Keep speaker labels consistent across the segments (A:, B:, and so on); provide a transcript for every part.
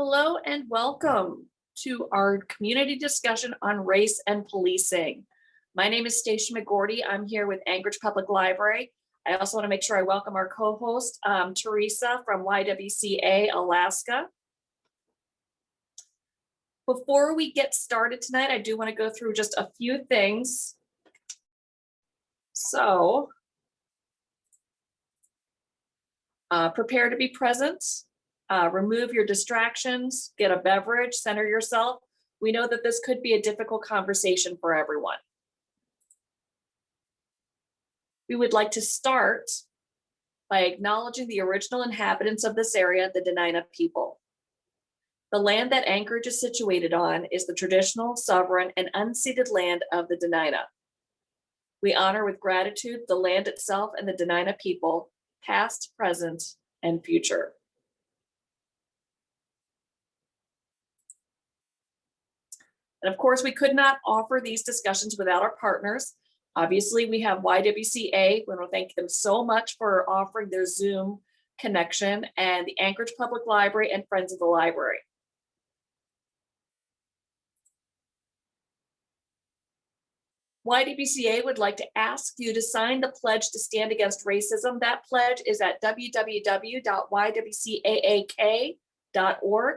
A: Hello and welcome to our community discussion on race and policing. My name is Stacia McGordy. I'm here with Anchorage Public Library. I also want to make sure I welcome our co-host, Teresa from Ywca, Alaska. Before we get started tonight, I do want to go through just a few things. So, prepare to be present. Remove your distractions, get a beverage, center yourself. We know that this could be a difficult conversation for everyone. We would like to start by acknowledging the original inhabitants of this area, the Dena'ina people. The land that Anchorage is situated on is the traditional, sovereign, and unceded land of the Dena'ina. We honor with gratitude the land itself and the Dena'ina people, past, present, and future. And of course, we could not offer these discussions without our partners. Obviously, we have Ywca. We want to thank them so much for offering their Zoom connection, and the Anchorage Public Library and Friends of the Library. Ywca would like to ask you to sign the pledge to stand against racism. That pledge is at www.ywcaak.org.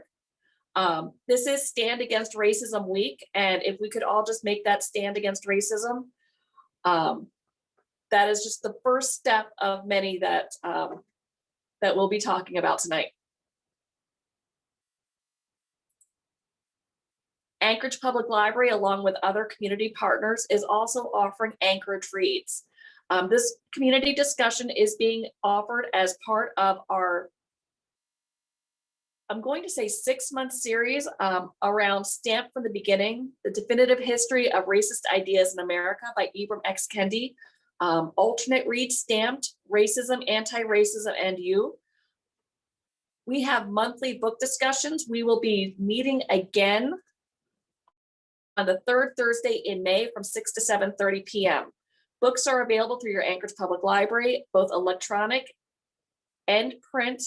A: This is Stand Against Racism Week, and if we could all just make that stand against racism, that is just the first step of many that we'll be talking about tonight. Anchorage Public Library, along with other community partners, is also offering Anchorage Reads. This community discussion is being offered as part of our, I'm going to say, 6-month series around Stamped from the Beginning, The Definitive History of Racist Ideas in America by Ibram X. Kendi. Alternate read Stamped, Racism, Anti-Racism, and You. We have monthly book discussions. We will be meeting again on the third Thursday in May from 6 to 7:30 p.m. Books are available through your Anchorage Public Library, both electronic and print.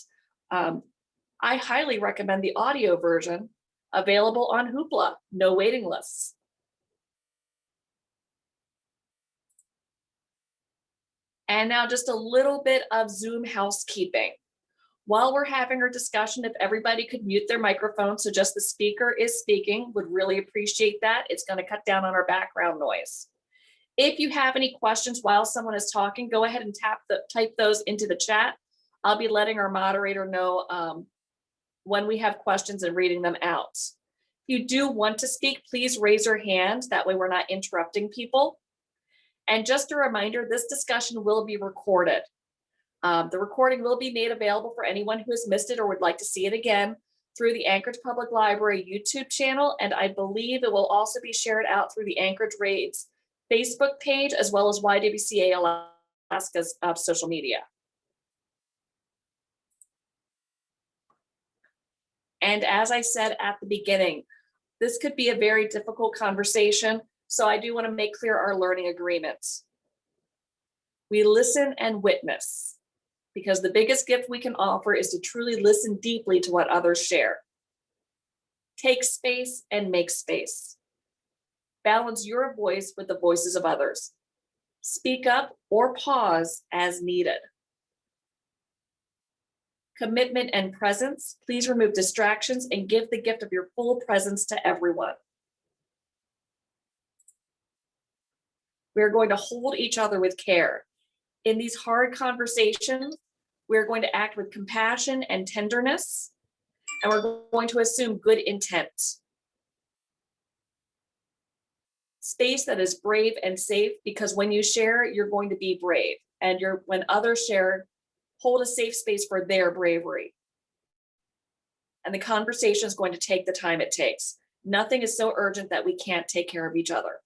A: I highly recommend the audio version, available on Hoopla, no waiting lists. And now just a little bit of Zoom housekeeping. While we're having our discussion, if everybody could mute their microphone so just the speaker is speaking, would really appreciate that. It's going to cut down on our background noise. If you have any questions while someone is talking, go ahead and type those into the chat. I'll be letting our moderator know when we have questions and reading them out. If you do want to speak, please raise your hand. That way we're not interrupting people. And just a reminder, this discussion will be recorded. The recording will be made available for anyone who has missed it or would like to see it again through the Anchorage Public Library YouTube channel, and I believe it will also be shared out through the Anchorage Raids Facebook page, as well as Ywca Alaska's social media. And as I said at the beginning, this could be a very difficult conversation, so I do want to make clear our learning agreements. We listen and witness, because the biggest gift we can offer is to truly listen deeply to what others share. Take space and make space. Balance your voice with the voices of others. Speak up or pause as needed. Commitment and presence. Please remove distractions and give the gift of your full presence to everyone. We're going to hold each other with care. In these hard conversations, we're going to act with compassion and tenderness, and we're going to assume good intent. Space that is brave and safe, because when you share, you're going to be brave. And when others share, hold a safe space for their bravery. And the conversation is going to take the time it takes. Nothing is so urgent that we can't take care of each other.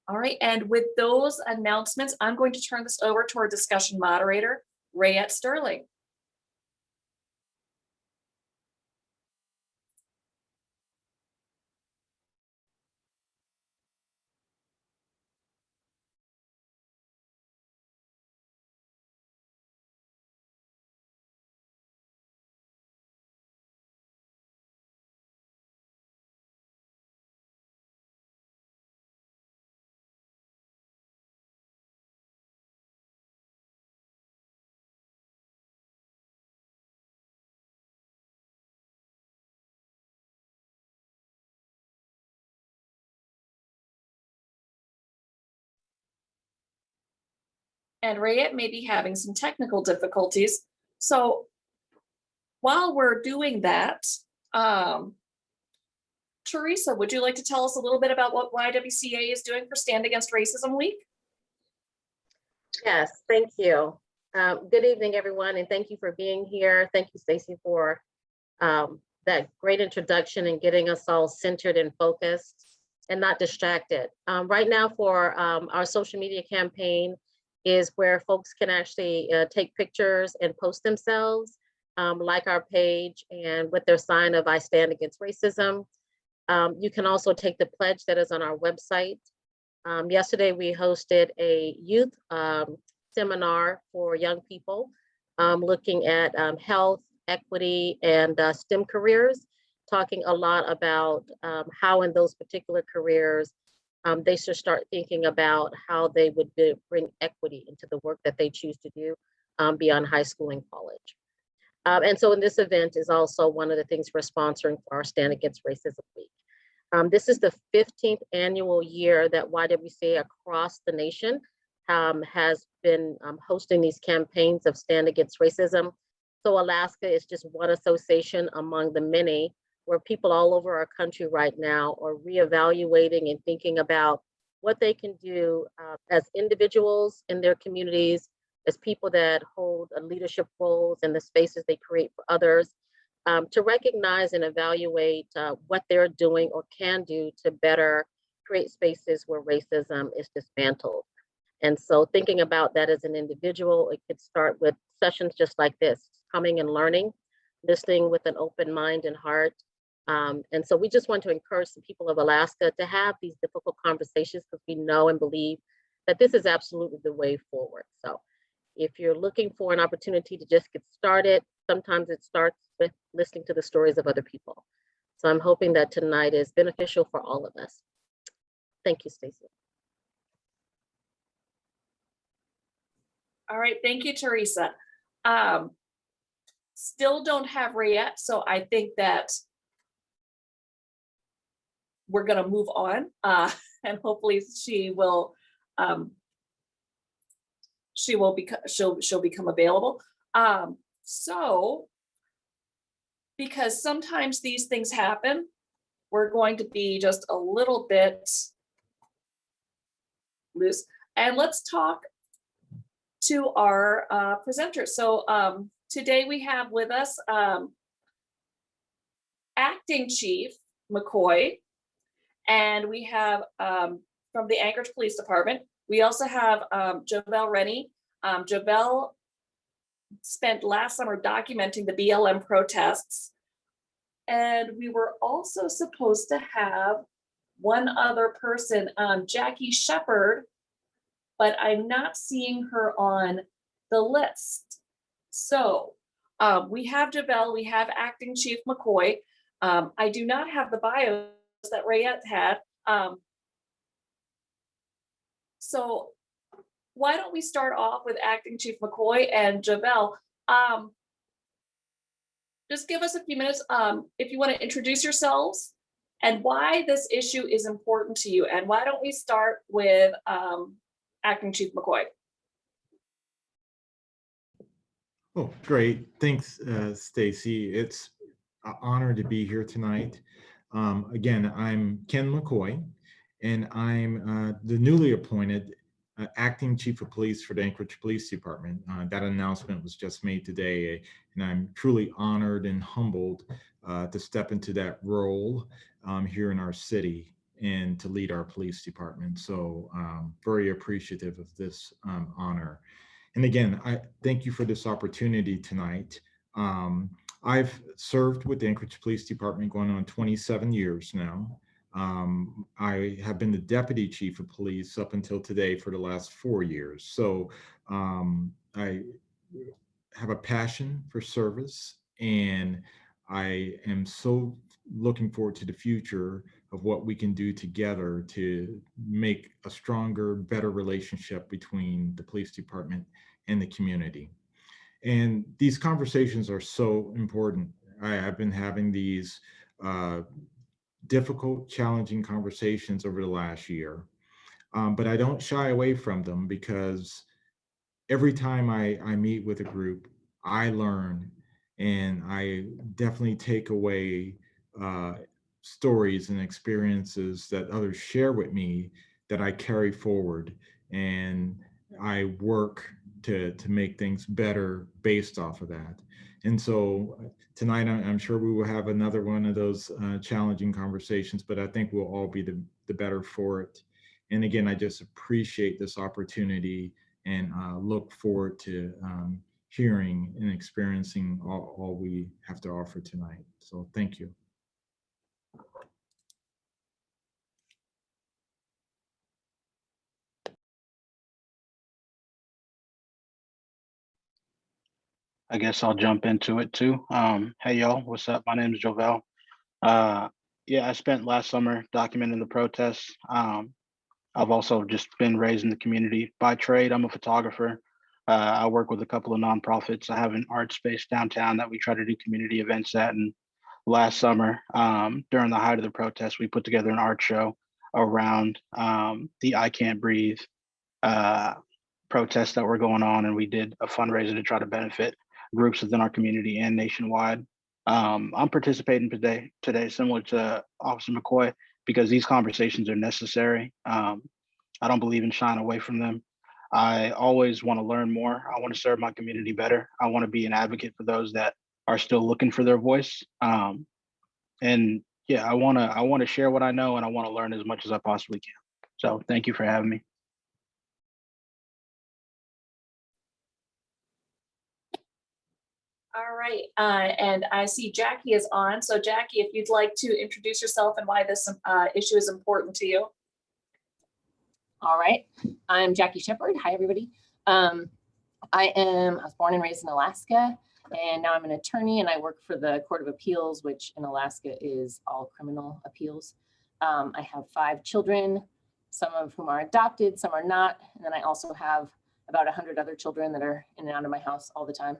A: All right, and with those announcements, I'm going to turn this over to our discussion moderator, Rayette Sterling. and Rayette may be having some technical difficulties. So while we're doing that, Teresa, would you like to tell us a little bit about what YWCA is doing for Stand Against Racism Week?
B: Yes, thank you. Good evening, everyone, and thank you for being here. Thank you, Stacey, for that great introduction and getting us all centered and focused and not distracted. Right now for our social media campaign is where folks can actually take pictures and post themselves, like our page, and with their sign of I Stand Against Racism. You can also take the pledge that is on our website. Yesterday, we hosted a youth seminar for young people looking at health, equity, and STEM careers, talking a lot about how in those particular careers they should start thinking about how they would bring equity into the work that they choose to do beyond high school and college. And so in this event is also one of the things we're sponsoring for our Stand Against Racism Week. This is the 15th annual year that YWCA across the nation has been hosting these campaigns of Stand Against Racism. So Alaska is just one association among the many where people all over our country right now are reevaluating and thinking about what they can do as individuals in their communities, as people that hold leadership roles in the spaces they create for others, to recognize and evaluate what they're doing or can do to better create spaces where racism is dismantled. And so thinking about that as an individual, it could start with sessions just like this, coming and learning, listening with an open mind and heart. And so we just want to encourage the people of Alaska to have these difficult conversations because we know and believe that this is absolutely the way forward. So if you're looking for an opportunity to just get started, sometimes it starts with listening to the stories of other people. So I'm hoping that tonight is beneficial for all of us. Thank you, Stacey.
A: All right, thank you, Teresa. Still don't have Rayette, so I think that we're gonna move on, and hopefully she'll become available. So because sometimes these things happen, we're going to be just a little bit loose. And let's talk to our presenters. So today we have with us Acting Chief McCoy, and we have from the Anchorage Police Department. We also have Javel Rennie. Javel spent last summer documenting the BLM protests. And we were also supposed to have one other person, Jackie Shepard, but I'm not seeing her on the list. So we have Javel, we have Acting Chief McCoy. I do not have the bios that Rayette had. So why don't we start off with Acting Chief McCoy and Javel? Just give us a few minutes if you want to introduce yourselves and why this issue is important to you. And why don't we start with Acting Chief McCoy?
C: Oh, great. Thanks, Stacey. It's an honor to be here tonight. Again, I'm Ken McCoy, and I'm the newly appointed Acting Chief of Police for the Anchorage Police Department. That announcement was just made today, and I'm truly honored and humbled to step into that role here in our city and to lead our police department. So very appreciative of this honor. And again, I thank you for this opportunity tonight. I've served with the Anchorage Police Department going on 27 years now. I have been the Deputy Chief of Police up until today for the last 4 years. So I have a passion for service, and I am so looking forward to the future of what we can do together to make a stronger, better relationship between the police department and the community. And these conversations are so important. I've been having these difficult, challenging conversations over the last year, but I don't shy away from them because every time I meet with a group, I learn, and I definitely take away stories and experiences that others share with me that I carry forward, and I work to make things better based off of that. And so tonight, I'm sure we will have another one of those challenging conversations, but I think we'll all be the better for it. And again, I just appreciate this opportunity and look forward to hearing and experiencing all we have to offer tonight. So thank you.
D: I guess I'll jump into it too. Hey y'all, what's up? My name is Jovel. Uh, yeah, I spent last summer documenting the protests. I've also just been raised in the community by trade. I'm a photographer. I work with a couple of nonprofits. I have an art space downtown that we try to do community events at. And last summer, during the height of the protests, we put together an art show around the I Can't Breathe uh, protests that were going on, and we did a fundraiser to try to benefit groups within our community and nationwide. I'm participating today, similar to Officer McCoy, because these conversations are necessary. I don't believe in shying away from them. I always want to learn more. I want to serve my community better. I want to be an advocate for those that are still looking for their voice. And yeah, I want to share what I know, and I want to learn as much as I possibly can. So thank you for having me.
A: All right, and I see Jackie is on. So Jackie, if you'd like to introduce yourself and why this issue is important to you.
E: All right, I'm Jackie Shepard. Hi, everybody. I was born and raised in Alaska, and now I'm an attorney, and I work for the Court of Appeals, which in Alaska is all criminal appeals. I have 5 children, some of whom are adopted, some are not, and then I also have about 100 other children that are in and out of my house all the time.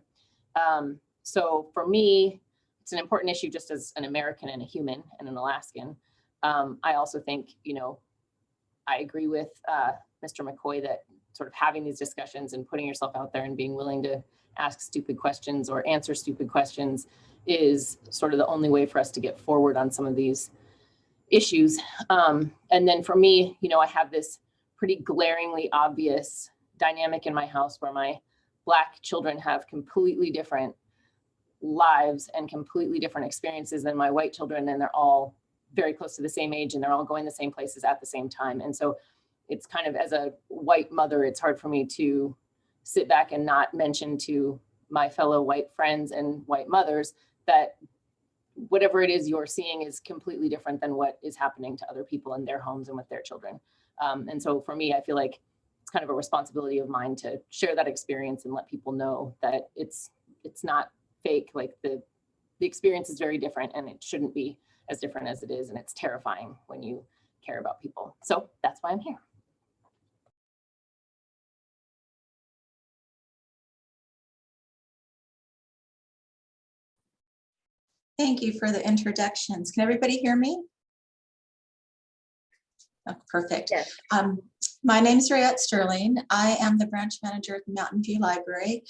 E: So for me, it's an important issue just as an American and a human and an Alaskan. I also think, I agree with Mr. McCoy that sort of having these discussions and putting yourself out there and being willing to ask stupid questions or answer stupid questions is sort of the only way for us to get forward on some of these issues. And then for me, I have this pretty glaringly obvious dynamic in my house where my Black children have completely different lives and completely different experiences than my white children, and they're all very close to the same age and they're all going the same places at the same time. And so it's kind of, as a white mother, it's hard for me to sit back and not mention to my fellow white friends and white mothers that whatever it is you're seeing is completely different than what is happening to other people in their homes and with their children. And so for me, I feel like it's kind of a responsibility of mine to share that experience and let people know that it's not fake. Like the experience is very different, and it shouldn't be as different as it is. And it's terrifying when you care about people. So that's why I'm here.
F: Thank you for the introductions. Can everybody hear me? Oh, perfect.
B: Yes.
F: My name is Rayette Sterling. I am the branch manager at the Mountain View Library,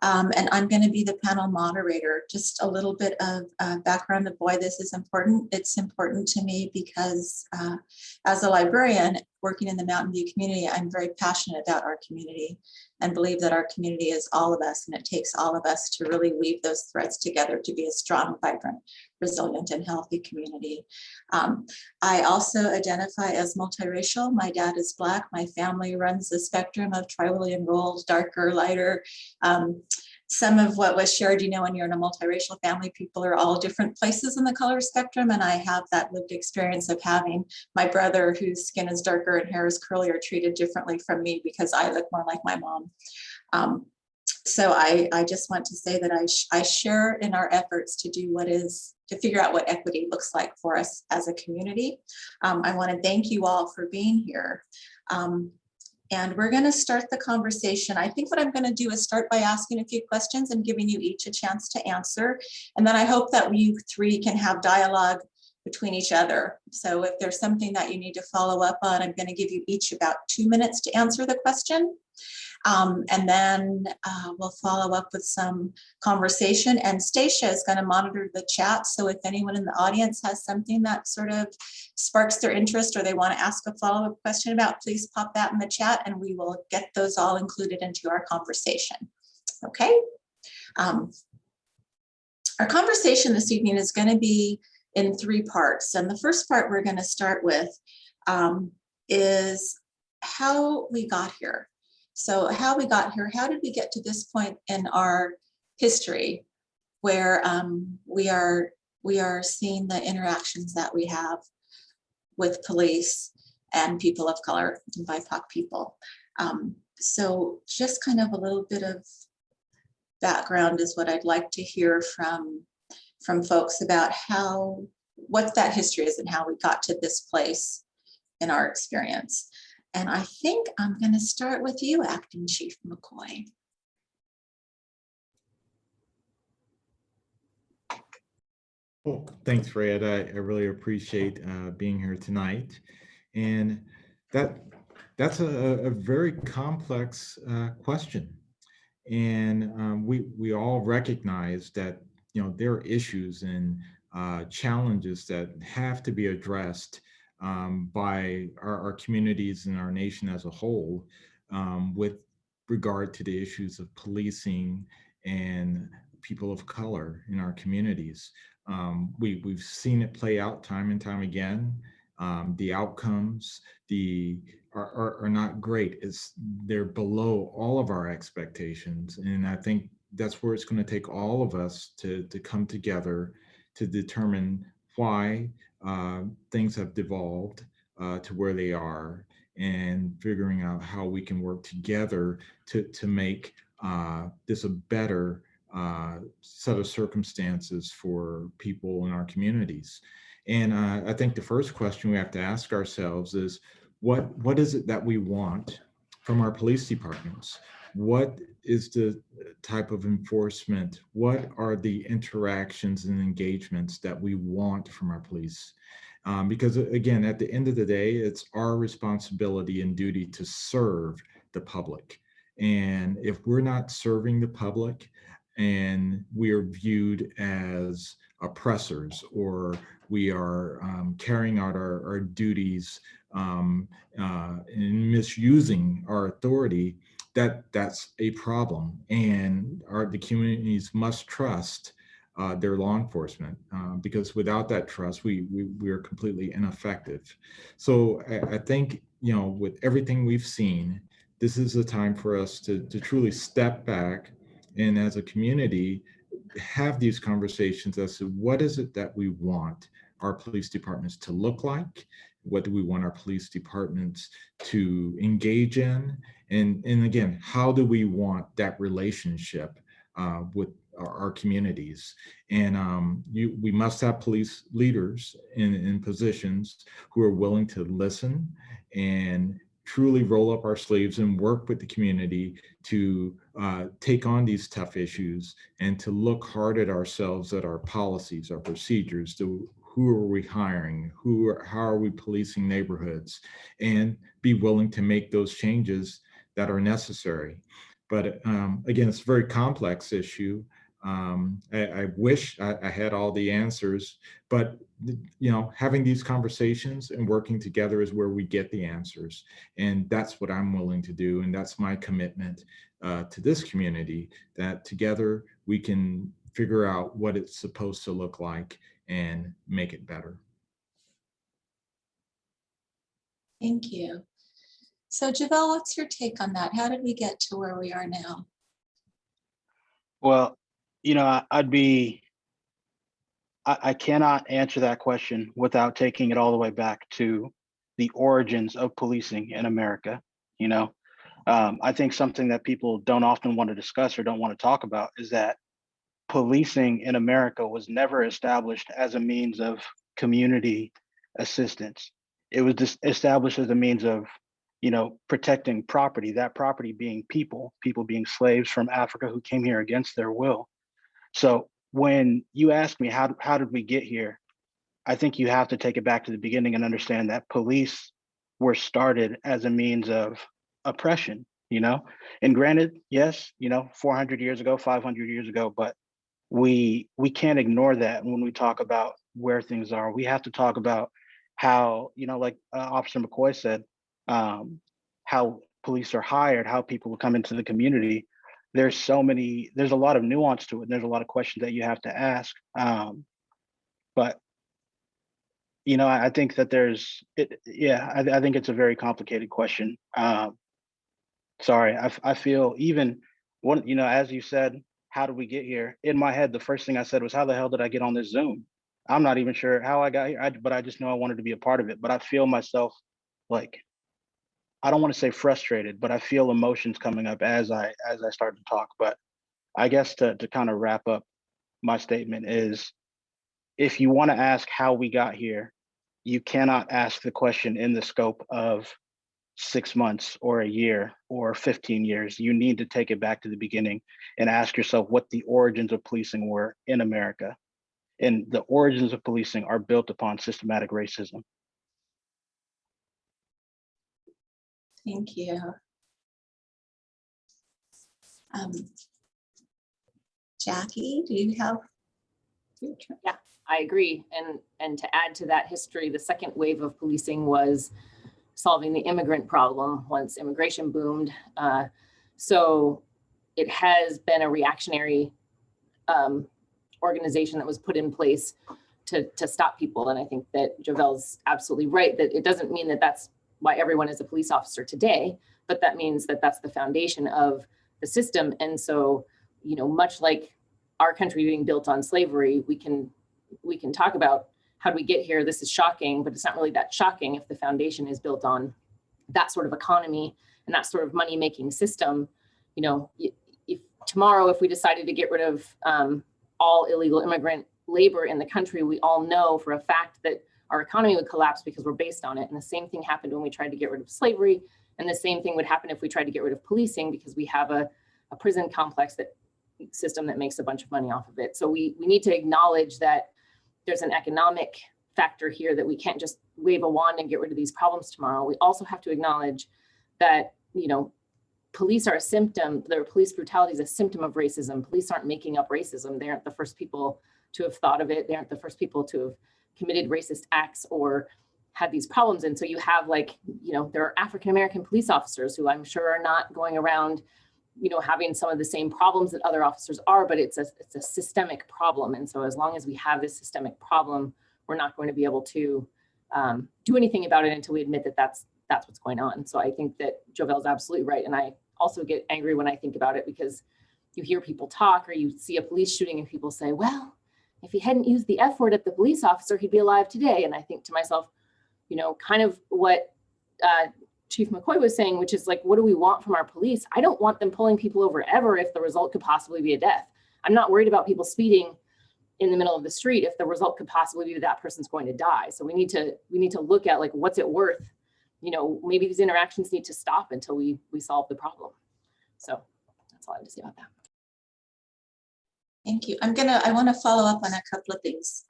F: and I'm going to be the panel moderator. Just a little bit of background of why this is important. It's important to me because as a librarian working in the Mountain View community, I'm very passionate about our community and believe that our community is all of us, and it takes all of us to really weave those threads together to be a strong, vibrant, resilient, and healthy community. I also identify as multiracial. My dad is Black. My family runs the spectrum of tribally enrolled, darker, lighter. Some of what was shared, when you're in a multiracial family, people are all different places in the color spectrum. And I have that lived experience of having my brother, whose skin is darker and hair is curlier, treated differently from me because I look more like my mom. So I just want to say that I share in our efforts to do to figure out what equity looks like for us as a community. I want to thank you all for being here. And we're going to start the conversation. I think what I'm going to do is start by asking a few questions and giving you each a chance to answer. And then I hope that you 3 can have dialogue between each other. So if there's something that you need to follow up on, I'm going to give you each about 2 minutes to answer the question. And then we'll follow up with some conversation, and Stacia is going to monitor the chat. So if anyone in the audience has something that sort of sparks their interest or they want to ask a follow-up question about, please pop that in the chat and we will get those all included into our conversation. Okay. Our conversation this evening is going to be in 3 parts. And the first part we're going to start with is how we got here. So how we got here, how did we get to this point in our history where we are seeing the interactions that we have with police and people of color and BIPOC people. So just kind of a little bit of background is what I'd like to hear from folks about what that history is and how we got to this place in our experience. And I think I'm going to start with you, Acting Chief McCoy.
C: Well, thanks, Rayette. I really appreciate being here tonight. And that's a very complex question. And we all recognize that, there are issues and challenges that have to be addressed by our communities and our nation as a whole with regard to the issues of policing and people of color in our communities. We've seen it play out time and time again. The outcomes are not great. They're below all of our expectations. And I think that's where it's going to take all of us to come together to determine why things have devolved to where they are, and figuring out how we can work together to make this a better set of circumstances for people in our communities. And I think the first question we have to ask ourselves is, what is it that we want from our police departments? What is the type of enforcement? What are the interactions and engagements that we want from our police? Because again, at the end of the day, it's our responsibility and duty to serve the public. And if we're not serving the public and we are viewed as oppressors, or we are carrying out our duties and misusing our authority, that's a problem. And the communities must trust their law enforcement, because without that trust, we are completely ineffective. So I think, with everything we've seen, this is a time for us to truly step back and, as a community, have these conversations as to what is it that we want our police departments to look like? What do we want our police departments to engage in? And again, how do we want that relationship with our communities? And we must have police leaders in positions who are willing to listen and truly roll up our sleeves and work with the community to take on these tough issues, and to look hard at ourselves, at our policies, our procedures, who are we hiring, how are we policing neighborhoods, and be willing to make those changes that are necessary. But again, it's a very complex issue. I wish I had all the answers, but having these conversations and working together is where we get the answers. And that's what I'm willing to do. And that's my commitment to this community, that together we can figure out what it's supposed to look like and make it better.
F: Thank you. So Javel, what's your take on that? How did we get to where we are now?
D: Well, I cannot answer that question without taking it all the way back to the origins of policing in America. I think something that people don't often want to discuss or don't want to talk about is that policing in America was never established as a means of community assistance. It was just established as a means of, protecting property, that property being people being slaves from Africa who came here against their will. So when you ask me, how did we get here? I think you have to take it back to the beginning and understand that police were started as a means of oppression. you know? And granted, yes, 400 years ago, 500 years ago, but we can't ignore that when we talk about where things are. We have to talk about how, like Officer McCoy said, how police are hired, how people come into the community. There's a lot of nuance to it. And there's a lot of questions that you have to ask. But I think that I think it's a very complicated question. Sorry, I feel even one, as you said, how did we get here? In my head, the first thing I said was, how the hell did I get on this Zoom? I'm not even sure how I got here, but I just know I wanted to be a part of it. But I feel myself like, I don't want to say frustrated, but I feel emotions coming up as I start to talk. But I guess to kind of wrap up my statement is, if you want to ask how we got here, you cannot ask the question in the scope of 6 months or a year or 15 years. You need to take it back to the beginning and ask yourself what the origins of policing were in America. And the origins of policing are built upon systematic racism.
F: Thank you. Jackie, do you have your turn?
E: Yeah, I agree. And to add to that history, the second wave of policing was solving the immigrant problem once immigration boomed. So it has been a reactionary organization that was put in place to stop people. And I think that Jovel's absolutely right, that it doesn't mean that that's why everyone is a police officer today, but that means that that's the foundation of the system. And so, much like our country being built on slavery, we can talk about how do we get here? This is shocking, but it's not really that shocking if the foundation is built on that sort of economy and that sort of money-making system. If tomorrow, if we decided to get rid of all illegal immigrant labor in the country, we all know for a fact that our economy would collapse because we're based on it. And the same thing happened when we tried to get rid of slavery. And the same thing would happen if we tried to get rid of policing, because we have a prison complex system that makes a bunch of money off of it. So we need to acknowledge that there's an economic factor here, that we can't just wave a wand and get rid of these problems tomorrow. We also have to acknowledge that, police are a symptom, their police brutality is a symptom of racism. Police aren't making up racism. They aren't the first people to have thought of it. They aren't the first people to have committed racist acts or had these problems. And so you have there are African-American police officers who I'm sure are not going around, having some of the same problems that other officers are, but it's a systemic problem. And so as long as we have this systemic problem, we're not going to be able to do anything about it until we admit that that's what's going on. So I think that Jovel's absolutely right. And I also get angry when I think about it, because you hear people talk or you see a police shooting and people say, well, if he hadn't used the F word at the police officer, he'd be alive today. And I think to myself, kind of what Chief McCoy was saying, which is like, what do we want from our police? I don't want them pulling people over ever if the result could possibly be a death. I'm not worried about people speeding in the middle of the street if the result could possibly be that person's going to die. So we need to look at what's it worth? Maybe these interactions need to stop until we solve the problem. So that's all I have to say about that.
F: Thank you. I want to follow up on a couple of things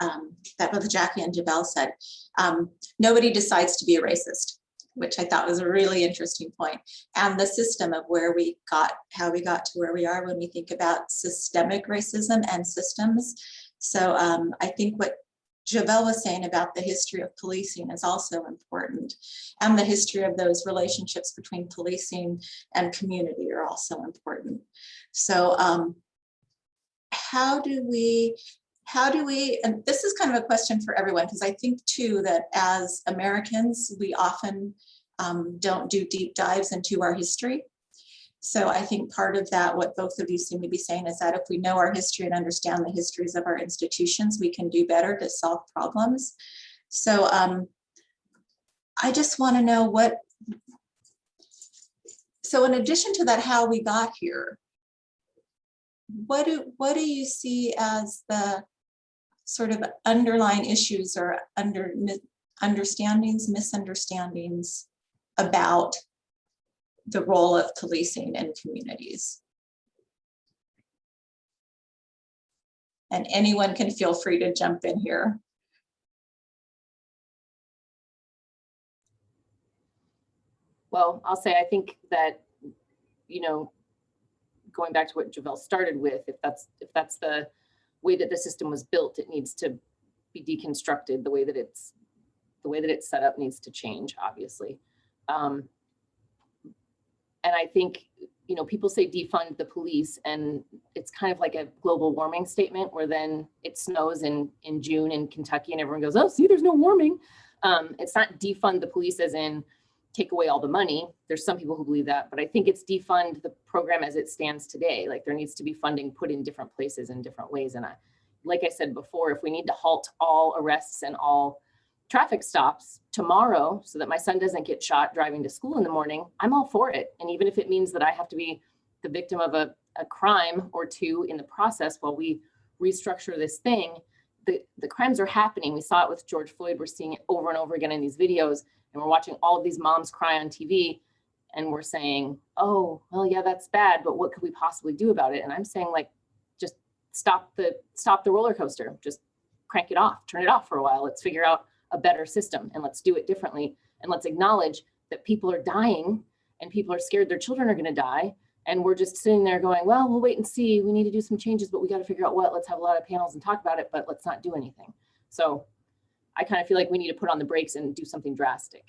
F: that both Jackie and Jovel said. Nobody decides to be a racist, which I thought was a really interesting point. And the system of how we got to where we are when we think about systemic racism and systems. So I think what Jovel was saying about the history of policing is also important. And the history of those relationships between policing and community are also important. So how do we, and this is kind of a question for everyone, because I think too that as Americans, we often don't do deep dives into our history. So I think part of that, what both of you seem to be saying, is that if we know our history and understand the histories of our institutions, we can do better to solve problems. So I just want to know so in addition to that, how we got here, what do you see as the sort of underlying issues or misunderstandings about the role of policing in communities? And anyone can feel free to jump in here.
E: Well, I'll say I think that you know, going back to what Javel started with, if that's the way that the system was built, it needs to be deconstructed. The way that it's set up needs to change, obviously. And I think, you know, people say defund the police, and it's kind of like a global warming statement, where then it snows in June in Kentucky and everyone goes, oh, see, there's no warming. It's not defund the police as in take away all the money. There's some people who believe that, but I think it's defund the program as it stands today. Like, there needs to be funding put in different places in different ways. And like I said before, if we need to halt all arrests and all traffic stops tomorrow so that my son doesn't get shot driving to school in the morning, I'm all for it. And even if it means that I have to be the victim of a crime or two in the process while we restructure this thing, the crimes are happening. We saw it with George Floyd. We're seeing it over and over again in these videos, and we're watching all of these moms cry on TV, and we're saying, oh, well, yeah, that's bad, but what could we possibly do about it? And I'm saying, like, just stop the roller coaster, just crank it off, turn it off for a while. Let's figure out a better system, and let's do it differently. And let's acknowledge that people are dying and people are scared their children are going to die. And we're just sitting there going, well, we'll wait and see. We need to do some changes, but we got to figure out what. Let's have a lot of panels and talk about it, but let's not do anything. So I kind of feel like we need to put on the brakes and do something drastic.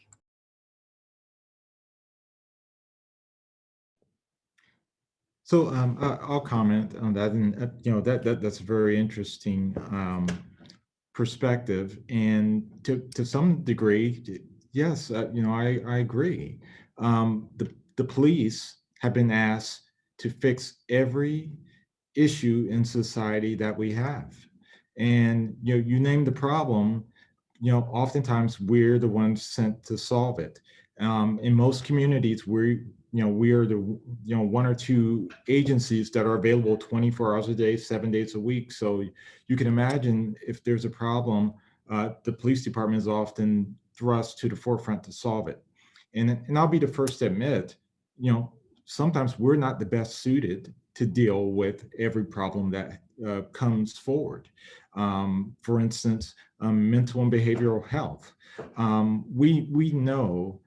C: So I'll comment on that, and you know, that's a very interesting perspective, and to some degree, yes, you know, I agree. The police have been asked to fix every issue in society that we have, and you know, you name the problem, you know, oftentimes we're the ones sent to solve it. In most communities, we are the, you know, one or two agencies that are available 24 hours a day, 7 days a week. So you can imagine if there's a problem, the police department is often thrust to the forefront to solve it. And I'll be the first to admit, you know, sometimes we're not the best suited to deal with every problem that comes forward. For instance, mental and behavioral health. We know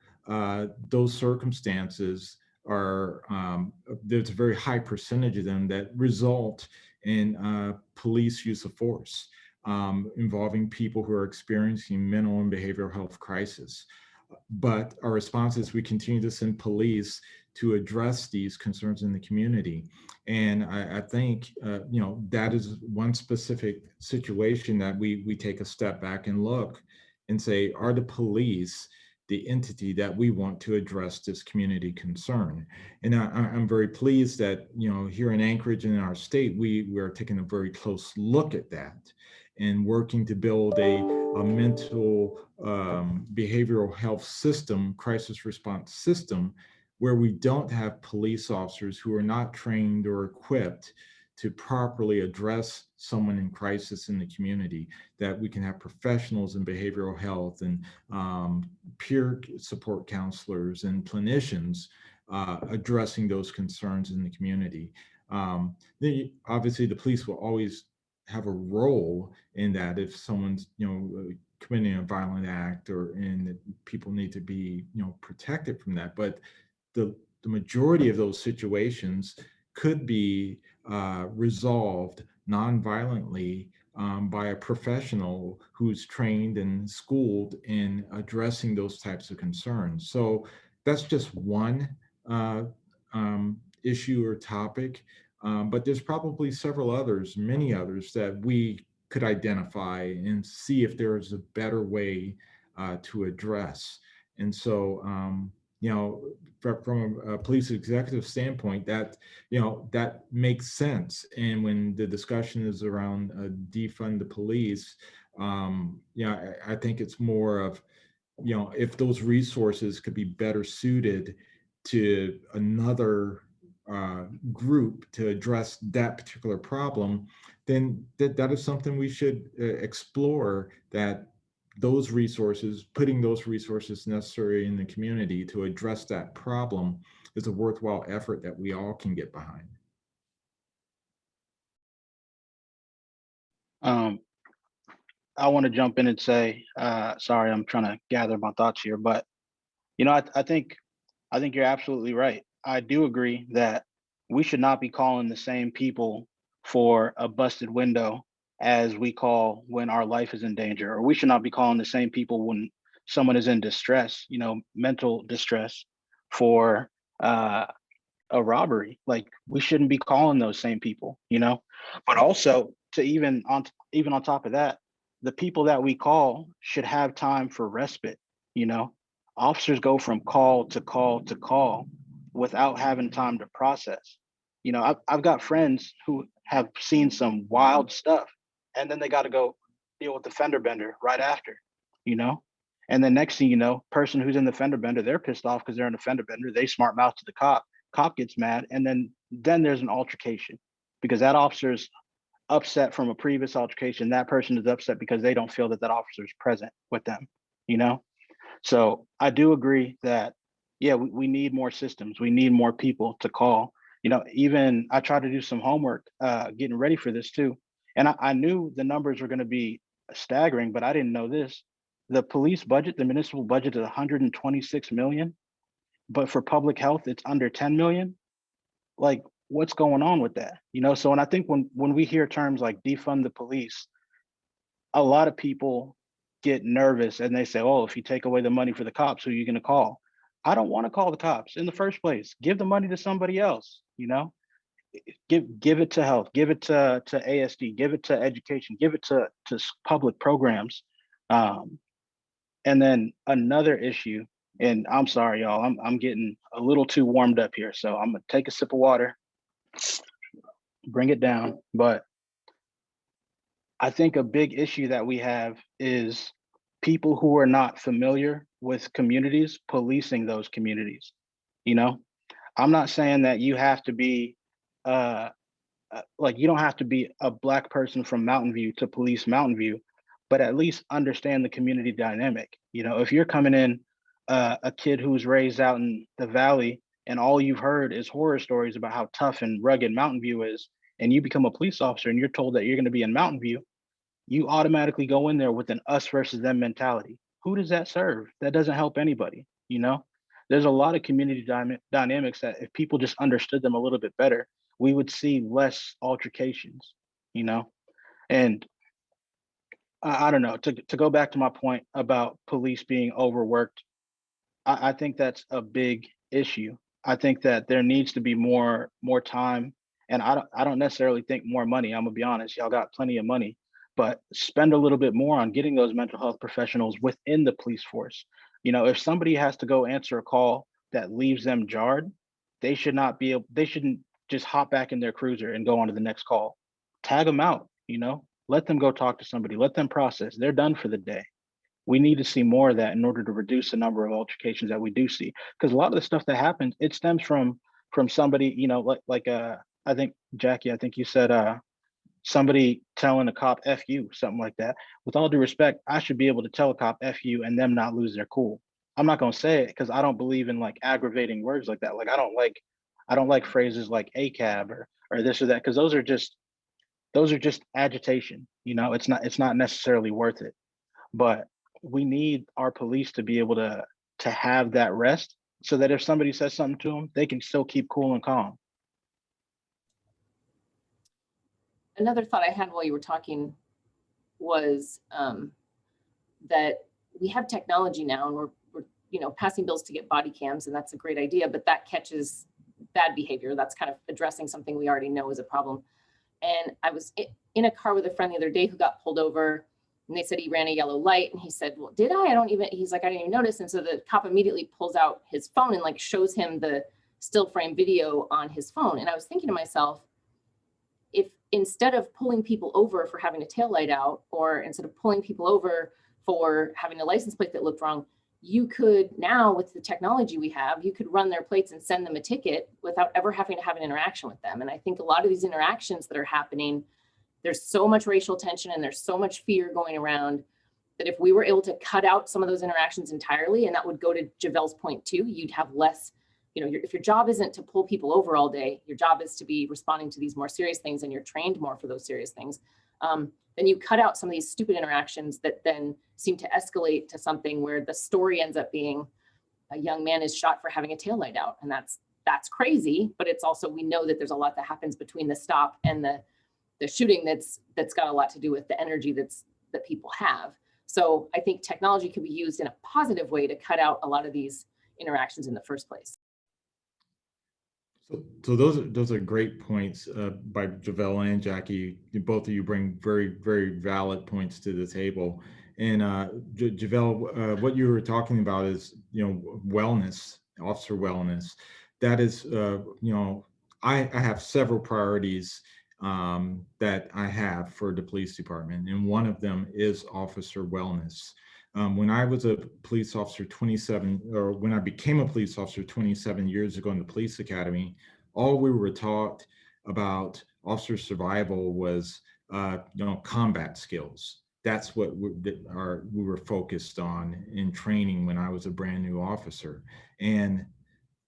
C: those circumstances are, there's a very high percentage of them that result in police use of force, involving people who are experiencing mental and behavioral health crisis. But our response is we continue to send police to address these concerns in the community. And I think, you know, that is one specific situation that we take a step back and look and say, are the police the entity that we want to address this community concern? And I'm very pleased that, you know, here in Anchorage and in our state, we are taking a very close look at that and working to build a mental behavioral health system, crisis response system, where we don't have police officers who are not trained or equipped to properly address someone in crisis in the community, that we can have professionals in behavioral health and peer support counselors and clinicians addressing those concerns in the community. Obviously, the police will always have a role in that if someone's, you know, committing a violent act, and people need to be, you know, protected from that. But the majority of those situations could be resolved non-violently by a professional who's trained and schooled in addressing those types of concerns. So that's just one issue or topic, but there's probably several others, many others, that we could identify and see if there is a better way to address. And so, you know, from a police executive standpoint, that, you know, that makes sense. And when the discussion is around defund the police, yeah, I think it's more of, you know, if those resources could be better suited to another group to address that particular problem, then that is something we should explore, that those resources, putting those resources necessary in the community to address that problem is a worthwhile effort that we all can get behind.
D: I want to jump in and say, sorry, I'm trying to gather my thoughts here, but you know, I think you're absolutely right. I do agree that we should not be calling the same people for a busted window as we call when our life is in danger, or we should not be calling the same people when someone is in distress, mental distress for a robbery. Like, we shouldn't be calling those same people, But also, to even on top of that, the people that we call should have time for respite, Officers go from call to call to call without having time to process. I've got friends who have seen some wild stuff, and then they got to go deal with the fender bender right after, And then next thing you know, person who's in the fender bender, they're pissed off because they're in a fender bender. They smart mouth to the cop. Cop gets mad, and then there's an altercation because that officer's upset from a previous altercation. That person is upset because they don't feel that officer is present with them. So I do agree that, yeah, we need more systems. We need more people to call. Even I tried to do some homework getting ready for this too. And I knew the numbers were going to be staggering, but I didn't know this. The police budget, the municipal budget is 126 million, but for public health, it's under 10 million. Like, what's going on with that? So and I think when we hear terms like defund the police, a lot of people get nervous and they say, oh, if you take away the money for the cops, who are you going to call? I don't want to call the cops in the first place. Give the money to somebody else, give it to health, give it to ASD, give it to education, give it to public programs. And then another issue, and I'm sorry, y'all, I'm getting a little too warmed up here. So I'm gonna take a sip of water, bring it down. But I think a big issue that we have is people who are not familiar with communities policing those communities. I'm not saying that you have to be you don't have to be a Black person from Mountain View to police Mountain View, but at least understand the community dynamic. If you're coming in a kid who's raised out in the valley and all you've heard is horror stories about how tough and rugged Mountain View is, and you become a police officer and you're told that you're going to be in Mountain View, you automatically go in there with an us versus them mentality. Who does that serve? That doesn't help anybody. There's a lot of community dynamics that if people just understood them a little bit better, we would see less altercations, And I don't know, to go back to my point about police being overworked, I think that's a big issue. I think that there needs to be more time, and I don't necessarily think more money. I'm gonna be honest, y'all got plenty of money, but spend a little bit more on getting those mental health professionals within the police force. If somebody has to go answer a call that leaves them jarred, they shouldn't just hop back in their cruiser and go on to the next call. Tag them out, let them go talk to somebody, let them process. They're done for the day. We need to see more of that in order to reduce the number of altercations that we do see. Because a lot of the stuff that happens, it stems from somebody, I think, Jackie, I think you said somebody telling a cop F you, something like that. With all due respect, I should be able to tell a cop F you and them not lose their cool. I'm not gonna say it because I don't believe in like aggravating words like that. Like I don't like phrases like ACAB or this or that, because those are just agitation. It's not necessarily worth it. But we need our police to be able to have that rest so that if somebody says something to them, they can still keep cool and calm.
E: Another thought I had while you were talking was that we have technology now, and we're passing bills to get body cams, and that's a great idea, but that catches bad behavior. That's kind of addressing something we already know is a problem. And I was in a car with a friend the other day who got pulled over, and they said he ran a yellow light, and he said, well, did I? He's like, I didn't even notice. And so the cop immediately pulls out his phone and like shows him the still frame video on his phone. And I was thinking to myself, if instead of pulling people over for having a taillight out, or instead of pulling people over for having a license plate that looked wrong, you could now, with the technology we have, you could run their plates and send them a ticket without ever having to have an interaction with them. And I think a lot of these interactions that are happening, there's so much racial tension and there's so much fear going around that if we were able to cut out some of those interactions entirely, and that would go to Javel's point too, you'd have less, if your job isn't to pull people over all day, your job is to be responding to these more serious things, and you're trained more for those serious things. Then you cut out some of these stupid interactions that then seem to escalate to something where the story ends up being a young man is shot for having a taillight out. And that's that's crazy, but it's also, we know that there's a lot that happens between the stop and the shooting that's got a lot to do with the energy that people have. So I think technology can be used in a positive way to cut out a lot of these interactions in the first place.
C: So those are great points by Javelle and Jackie. Both of you bring very, very valid points to the table. And Javelle, what you were talking about is, wellness, officer wellness. That is, I have several priorities that I have for the police department, and one of them is officer wellness. When I was a police officer when I became a police officer 27 years ago in the police academy, all we were taught about officer survival was, combat skills. That's what we were focused on in training when I was a brand new officer. And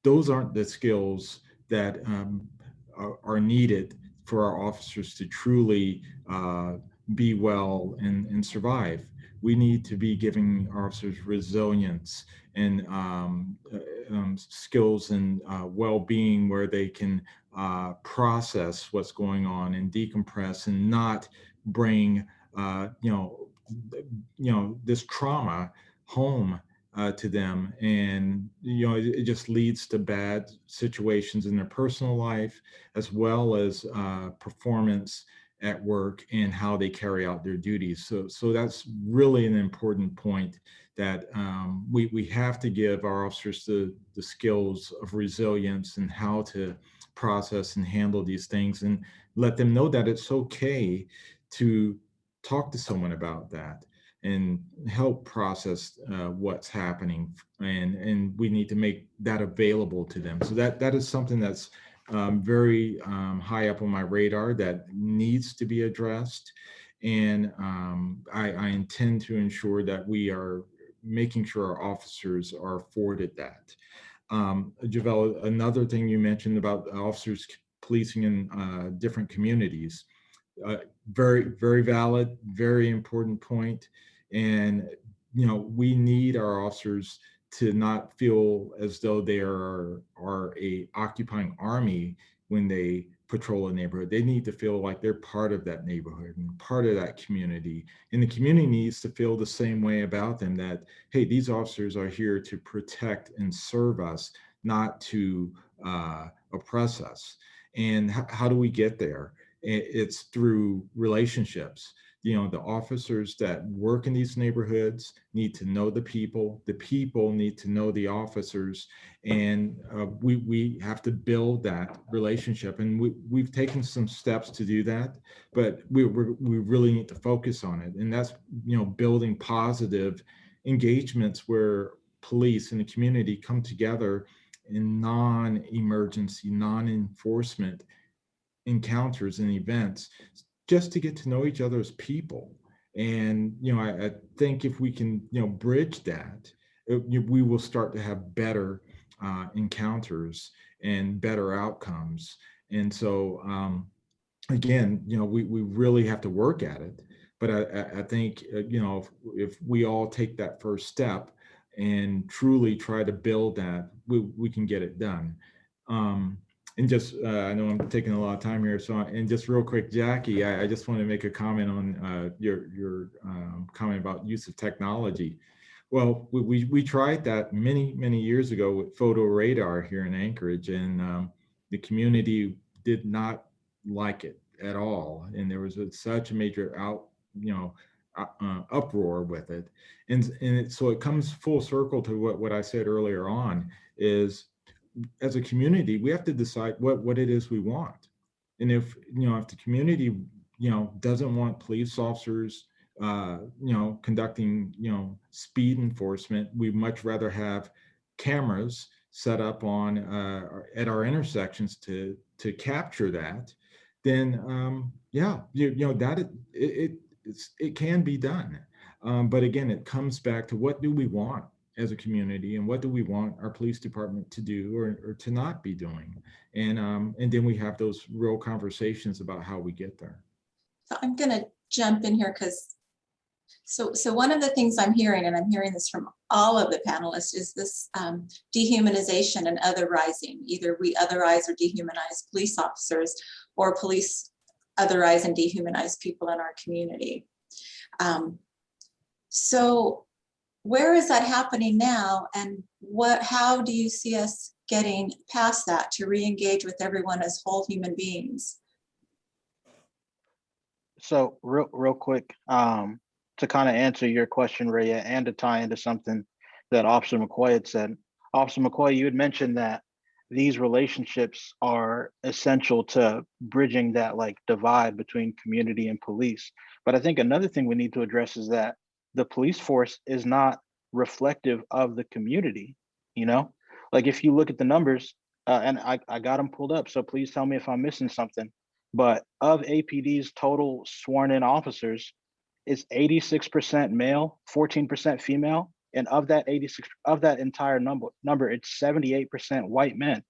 C: those aren't the skills that are needed for our officers to truly be well and survive. We need to be giving our officers resilience and skills and well-being where they can process what's going on and decompress and not bring this trauma home to them. And it just leads to bad situations in their personal life, as well as performance at work and how they carry out their duties. So that's really an important point, that we have to give our officers the skills of resilience and how to process and handle these things, and let them know that it's okay to talk to someone about that and help process what's happening. And we need to make that available to them. So that is something that's very high up on my radar that needs to be addressed. And I intend to ensure that we are making sure our officers are afforded that. Javelle, another thing you mentioned about officers policing in different communities, very, very valid, very important point. And, we need our officers to not feel as though they are a occupying army when they patrol a neighborhood. They need to feel like they're part of that neighborhood and part of that community. And the community needs to feel the same way about them, that, hey, these officers are here to protect and serve us, not to oppress us. And how do we get there? It's through relationships. The officers that work in these neighborhoods need to know the people need to know the officers, and we have to build that relationship. And we've taken some steps to do that, but we really need to focus on it. And that's, building positive engagements where police and the community come together in non-emergency, non-enforcement encounters and events, just to get to know each other as people. And I think if we can bridge that, we will start to have better encounters and better outcomes. And so again, we really have to work at it. But I think if we all take that first step and truly try to build that, we can get it done. And just, I know I'm taking a lot of time here, so, and just real quick, Jackie, I just want to make a comment on your comment about use of technology. Well, we tried that many years ago with photo radar here in Anchorage, and the community did not like it at all, and there was such a major uproar with it, and so it comes full circle to what I said earlier on, is, as a community, we have to decide what it is we want. And if the community doesn't want police officers conducting speed enforcement, we'd much rather have cameras set up on at our intersections to capture that, then it can be done. But again, it comes back to, what do we want as a community, and what do we want our police department to do or to not be doing? And then we have those real conversations about how we get there.
F: So I'm gonna jump in here because So one of the things I'm hearing, and I'm hearing this from all of the panelists, is this dehumanization and otherizing. Either we otherize or dehumanize police officers, or police otherize and dehumanize people in our community. So where is that happening now, and how do you see us getting past that to re-engage with everyone as whole human beings?
D: So real quick, to kind of answer your question, Rayette, and to tie into something that Officer McCoy had said. Officer McCoy, you had mentioned that these relationships are essential to bridging that like divide between community and police. But I think another thing we need to address is that the police force is not reflective of the community, you know? Like if you look at the numbers, and I got them pulled up, so please tell me if I'm missing something. But of APD's total sworn in officers, is 86% male, 14% female. And of that entire number, it's 78% white men,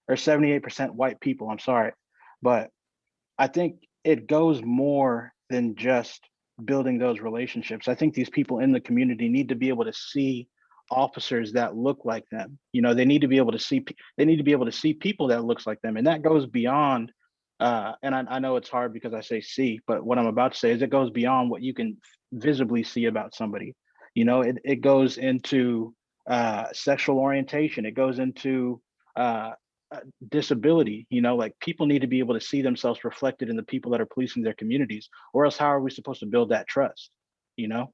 D: or 78% white people, I'm sorry. But I think it goes more than just building those relationships. I think these people in the community need to be able to see officers that look like them. You know, they need to be able to see people that looks like them. And that goes beyond and I know it's hard because I say see, but what I'm about to say is it goes beyond what you can visibly see about somebody. You know, it goes into sexual orientation. It goes into disability. You know, like people need to be able to see themselves reflected in the people that are policing their communities, or else how are we supposed to build that trust? You know?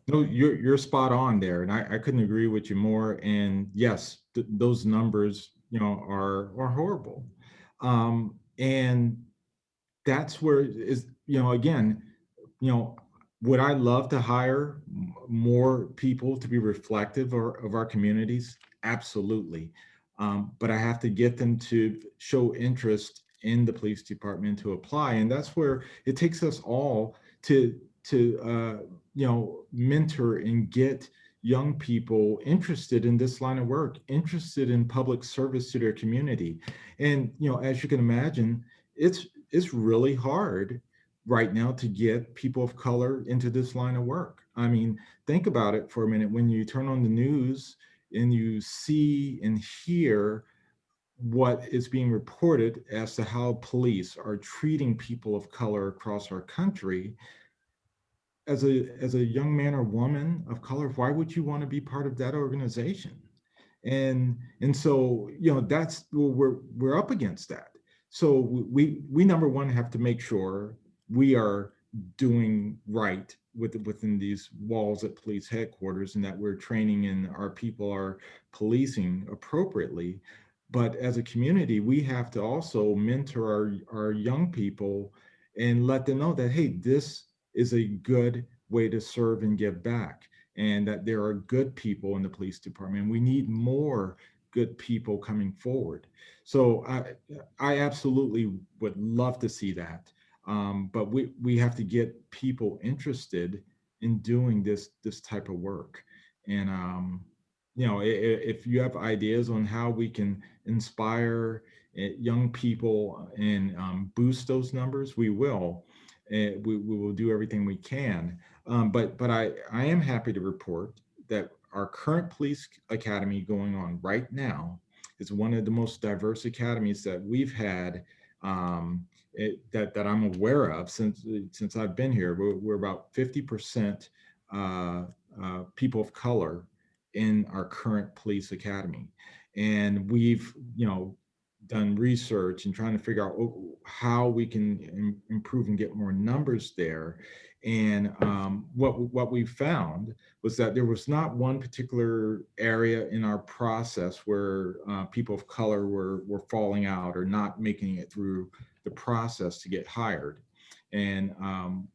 C: No, you're spot on there, and I couldn't agree with you more. And yes, those numbers, you know, are horrible. And that's where is, you know, again, you know, would I love to hire more people to be reflective of our communities? Absolutely. But I have to get them to show interest in the police department to apply. And that's where it takes us all to you know, mentor and get young people interested in this line of work, interested in public service to their community. And, you know, as you can imagine, it's really hard right now to get people of color into this line of work. I mean, think about it for a minute. When you turn on the news and you see and hear what is being reported as to how police are treating people of color across our country, as a young man or woman of color, why would you want to be part of that organization? And so, you know, that's, we're up against that. So we number one have to make sure we are doing right within these walls at police headquarters, and that we're training and our people are policing appropriately. But as a community, we have to also mentor our young people and let them know that, hey, this is a good way to serve and give back, and that there are good people in the police department. We need more good people coming forward. So I absolutely would love to see that. But we have to get people interested in doing this type of work. And you know, if you have ideas on how we can inspire young people and boost those numbers, we will. We will do everything we can. But I am happy to report that our current police academy going on right now is one of the most diverse academies that we've had, that I'm aware of since I've been here. We're about 50% people of color in our current police academy, and we've, you know, done research and trying to figure out how we can improve and get more numbers there. And what we found was that there was not one particular area in our process where people of color were falling out or not making it through the process to get hired. And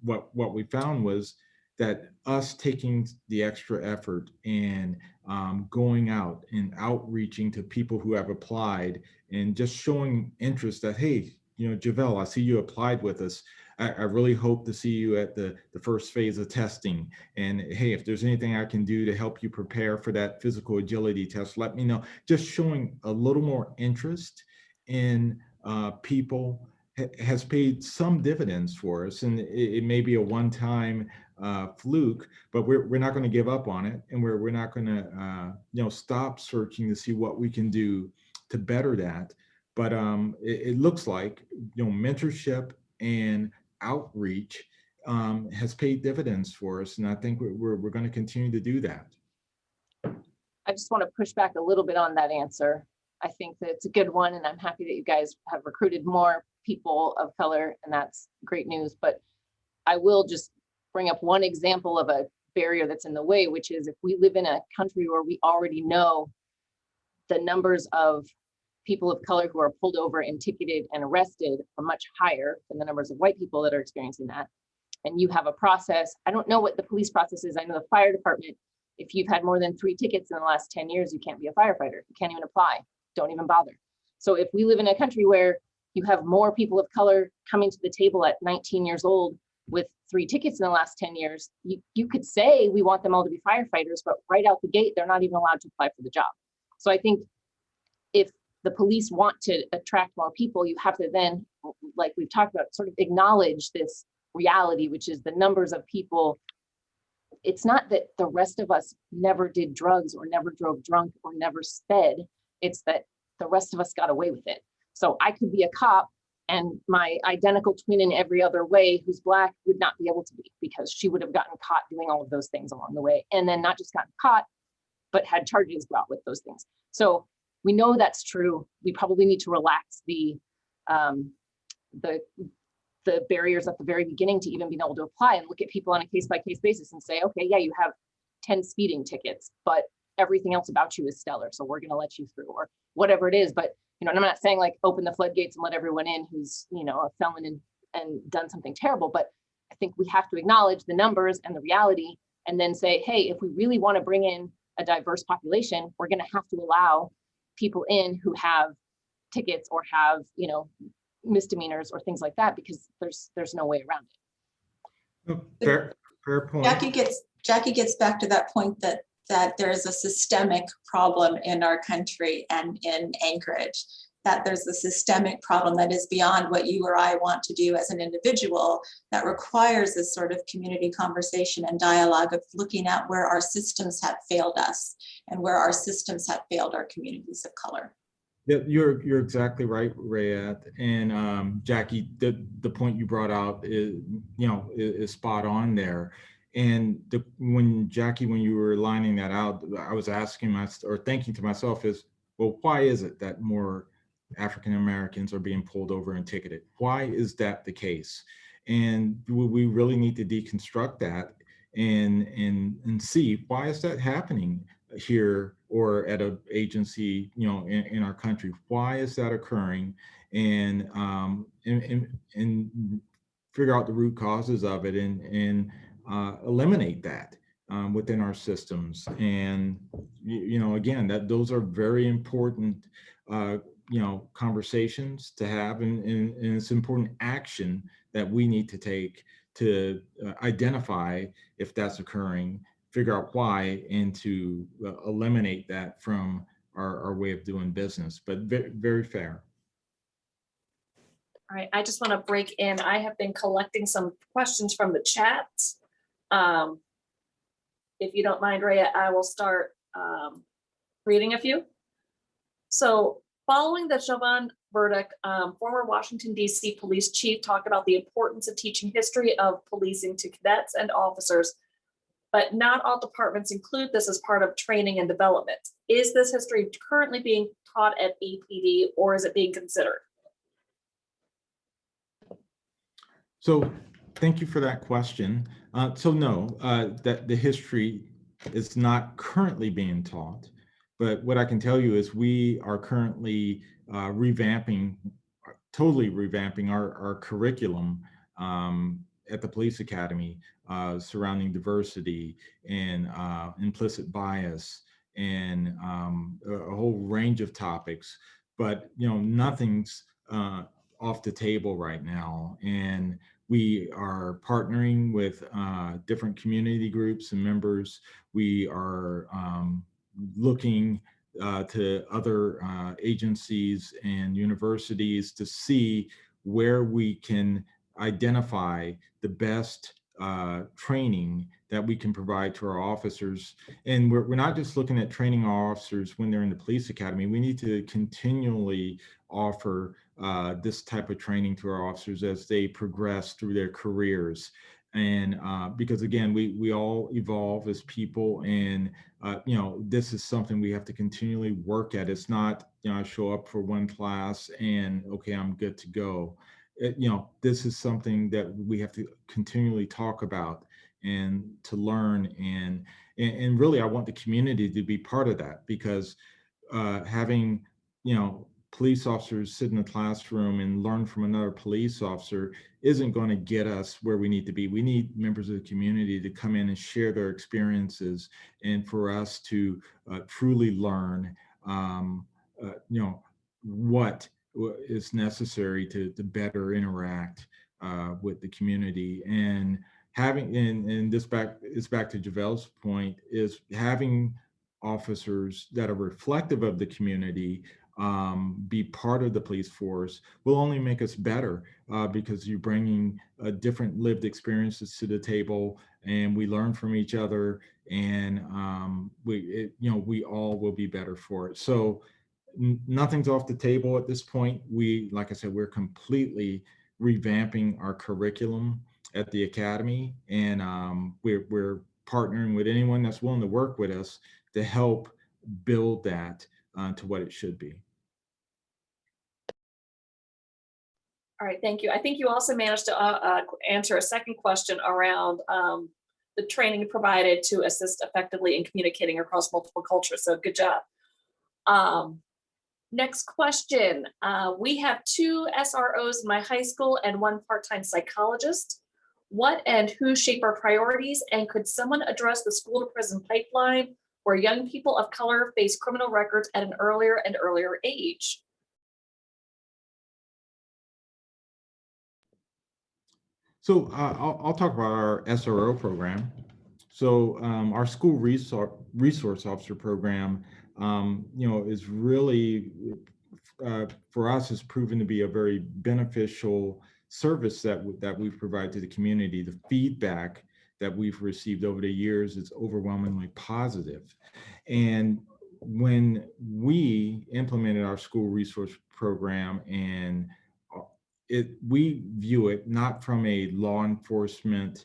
C: what we found was that us taking the extra effort and going out and outreaching to people who have applied and just showing interest that, hey, you know, Javel, I see you applied with us. I really hope to see you at the first phase of testing. And hey, if there's anything I can do to help you prepare for that physical agility test, let me know. Just showing a little more interest in people has paid some dividends for us, and it may be a one-time fluke, but we're not going to give up on it, and we're not going to stop searching to see what we can do to better that. But it looks like mentorship and outreach has paid dividends for us, and I think we're going to continue to do that.
E: I just want to push back a little bit on that answer. I think that it's a good one, and I'm happy that you guys have recruited more people of color, and that's great news. But I will just bring up one example of a barrier that's in the way, which is if we live in a country where we already know the numbers of people of color who are pulled over and ticketed and arrested are much higher than the numbers of white people that are experiencing that. And you have a process. I don't know what the police process is. I know the fire department, if you've had more than 3 tickets in the last 10 years, you can't be a firefighter. You can't even apply. Don't even bother. So if we live in a country where you have more people of color coming to the table at 19 years old with 3 tickets in the last 10 years, you could say we want them all to be firefighters, but right out the gate, they're not even allowed to apply for the job. So I think if the police want to attract more people, you have to then, like we've talked about, sort of acknowledge this reality, which is the numbers of people. It's not that the rest of us never did drugs or never drove drunk or never sped. It's that the rest of us got away with it. So I could be a cop and my identical twin in every other way who's Black would not be able to be, because she would have gotten caught doing all of those things along the way. And then not just gotten caught, but had charges brought with those things. So we know that's true. We probably need to relax the barriers at the very beginning to even being able to apply and look at people on a case-by-case basis and say, okay, yeah, you have 10 speeding tickets, but everything else about you is stellar, so we're going to let you through, or whatever it is. But and I'm not saying like open the floodgates and let everyone in who's a felon and done something terrible, but I think we have to acknowledge the numbers and the reality, and then say, hey, if we really want to bring in a diverse population, we're going to have to allow people in who have tickets or have misdemeanors or things like that, because there's no way around it.
C: Fair point.
F: Jackie gets back to that point that there is a systemic problem in our country and in Anchorage, that there's a systemic problem that is beyond what you or I want to do as an individual, that requires this sort of community conversation and dialogue of looking at where our systems have failed us and where our systems have failed our communities of color.
C: Yeah, you're exactly right, Rayette. And Jackie, the point you brought out is spot on there. And when you were lining that out, I was thinking to myself is, well, why is it that more African Americans are being pulled over and ticketed? Why is that the case? And we really need to deconstruct that and see, why is that happening here or at an agency, in our country? Why is that occurring? And figure out the root causes of it and eliminate that within our systems. And again, those are very important conversations to have, and it's important action that we need to take to identify if that's occurring, figure out why, and to eliminate that from our way of doing business. But very, very fair.
A: All right, I just want to break in. I have been collecting some questions from the chat. If you don't mind, Rhea, I will start reading a few. So following the Chauvin verdict, former Washington, D.C. police chief talked about the importance of teaching history of policing to cadets and officers, but not all departments include this as part of training and development. Is this history currently being taught at APD, or is it being considered?
C: So thank you for that question. So no, that the history is not currently being taught, but what I can tell you is we are currently totally revamping our curriculum at the police academy surrounding diversity and implicit bias and a whole range of topics. But nothing's off the table right now, and we are partnering with different community groups and members. We are looking to other agencies and universities to see where we can identify the best training that we can provide to our officers. And we're not just looking at training our officers when they're in the police academy. We need to continually offer this type of training to our officers as they progress through their careers. And because again, we all evolve as people, and this is something we have to continually work at. It's not, I show up for one class and okay, I'm good to go. This is something that we have to continually talk about and to learn, and really I want the community to be part of that, because having police officers sit in the classroom and learn from another police officer isn't going to get us where we need to be. We need members of the community to come in and share their experiences, and for us to truly learn what is necessary to better interact with the community. And having, and this is back to Javel's point, is having officers that are reflective of the community be part of the police force will only make us better, because you're bringing different lived experiences to the table, and we learn from each other, and we all will be better for it. So nothing's off the table at this point. Like I said, we're completely revamping our curriculum at the academy, and we're partnering with anyone that's willing to work with us to help build that to what it should be.
A: All right, thank you. I think you also managed to answer a second question around the training provided to assist effectively in communicating across multiple cultures. So good job. Next question. We have 2 SROs in my high school and 1 part-time psychologist. What and who shape our priorities? And could someone address the school to prison pipeline where young people of color face criminal records at an earlier and earlier age?
C: So I'll talk about our SRO program. So our school resource officer program, is really, for us, has proven to be a very beneficial service that we've provided to the community. The feedback that we've received over the years is overwhelmingly positive. And when we implemented our school resource program, and we view it not from a law enforcement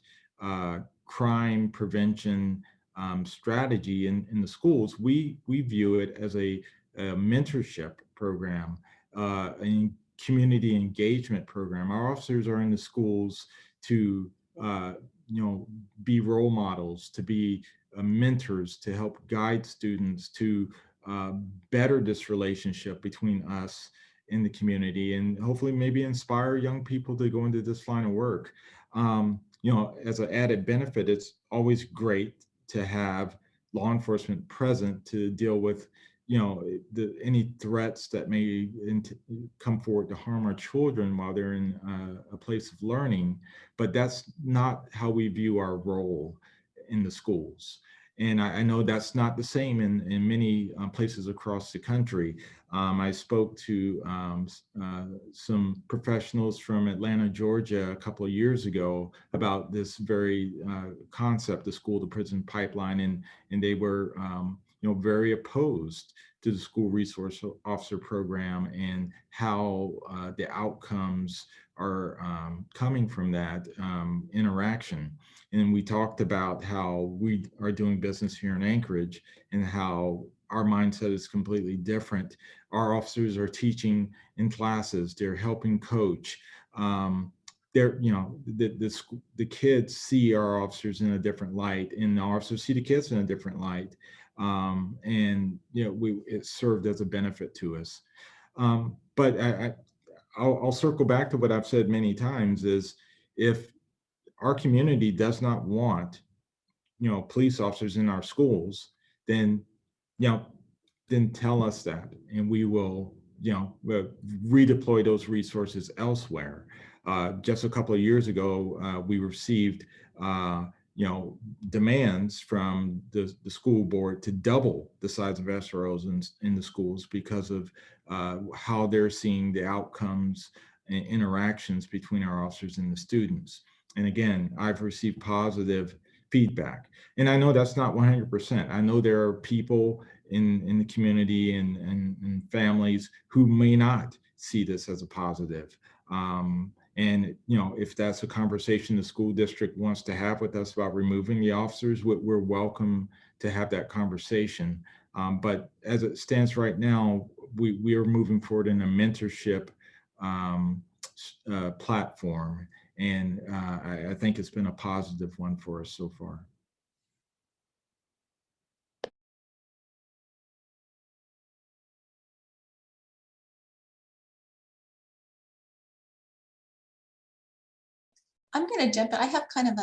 C: crime prevention strategy in the schools. We view it as a mentorship program, a community engagement program. Our officers are in the schools to be role models, to be mentors, to help guide students to better this relationship between us in the community, and hopefully maybe inspire young people to go into this line of work. As an added benefit, it's always great to have law enforcement present to deal with, any threats that may come forward to harm our children while they're in a place of learning. But that's not how we view our role in the schools. And I know that's not the same in many places across the country. I spoke to some professionals from Atlanta, Georgia, a couple of years ago about this very concept, the school to prison pipeline, and they were very opposed to the school resource officer program and how the outcomes are coming from that interaction. And we talked about how we are doing business here in Anchorage and how our mindset is completely different. Our officers are teaching in classes, they're helping coach. The kids see our officers in a different light, and the officers see the kids in a different light. It served as a benefit to us. But I'll circle back to what I've said many times, is if our community does not want, police officers in our schools, then tell us that, and we will, redeploy those resources elsewhere. Just a couple of years ago, we received, demands from the school board to double the size of SROs in the schools because of how they're seeing the outcomes interactions between our officers and the students. And again, I've received positive feedback. And I know that's not 100%. I know there are people in the community and families who may not see this as a positive. And if that's a conversation the school district wants to have with us about removing the officers, we're welcome to have that conversation. But as it stands right now, we are moving forward in a mentorship platform. And I think it's been a positive one for us so far.
F: I'm going to jump in. I have kind of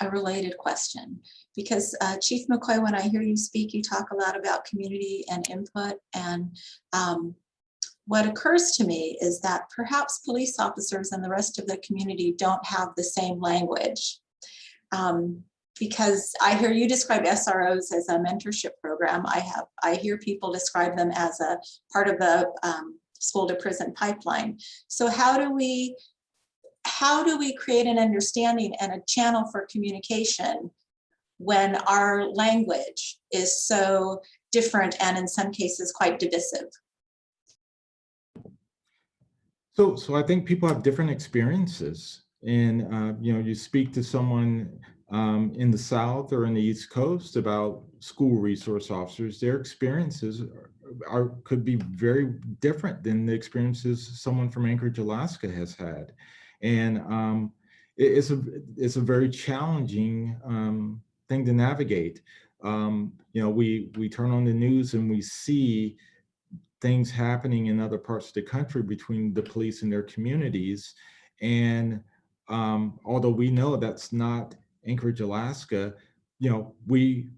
F: a related question because Chief McCoy, when I hear you speak, you talk a lot about community and input. And what occurs to me is that perhaps police officers and the rest of the community don't have the same language. Because I hear you describe SROs as a mentorship program. I hear people describe them as a part of the school to prison pipeline. So how do we create an understanding and a channel for communication when our language is so different and in some cases quite divisive?
C: So I think people have different experiences, and you speak to someone in the South or in the East Coast about school resource officers. Their experiences could be very different than the experiences someone from Anchorage, Alaska has had. And it's a very challenging thing to navigate. We turn on the news and we see things happening in other parts of the country between the police and their communities. And although we know that's not Anchorage, Alaska, we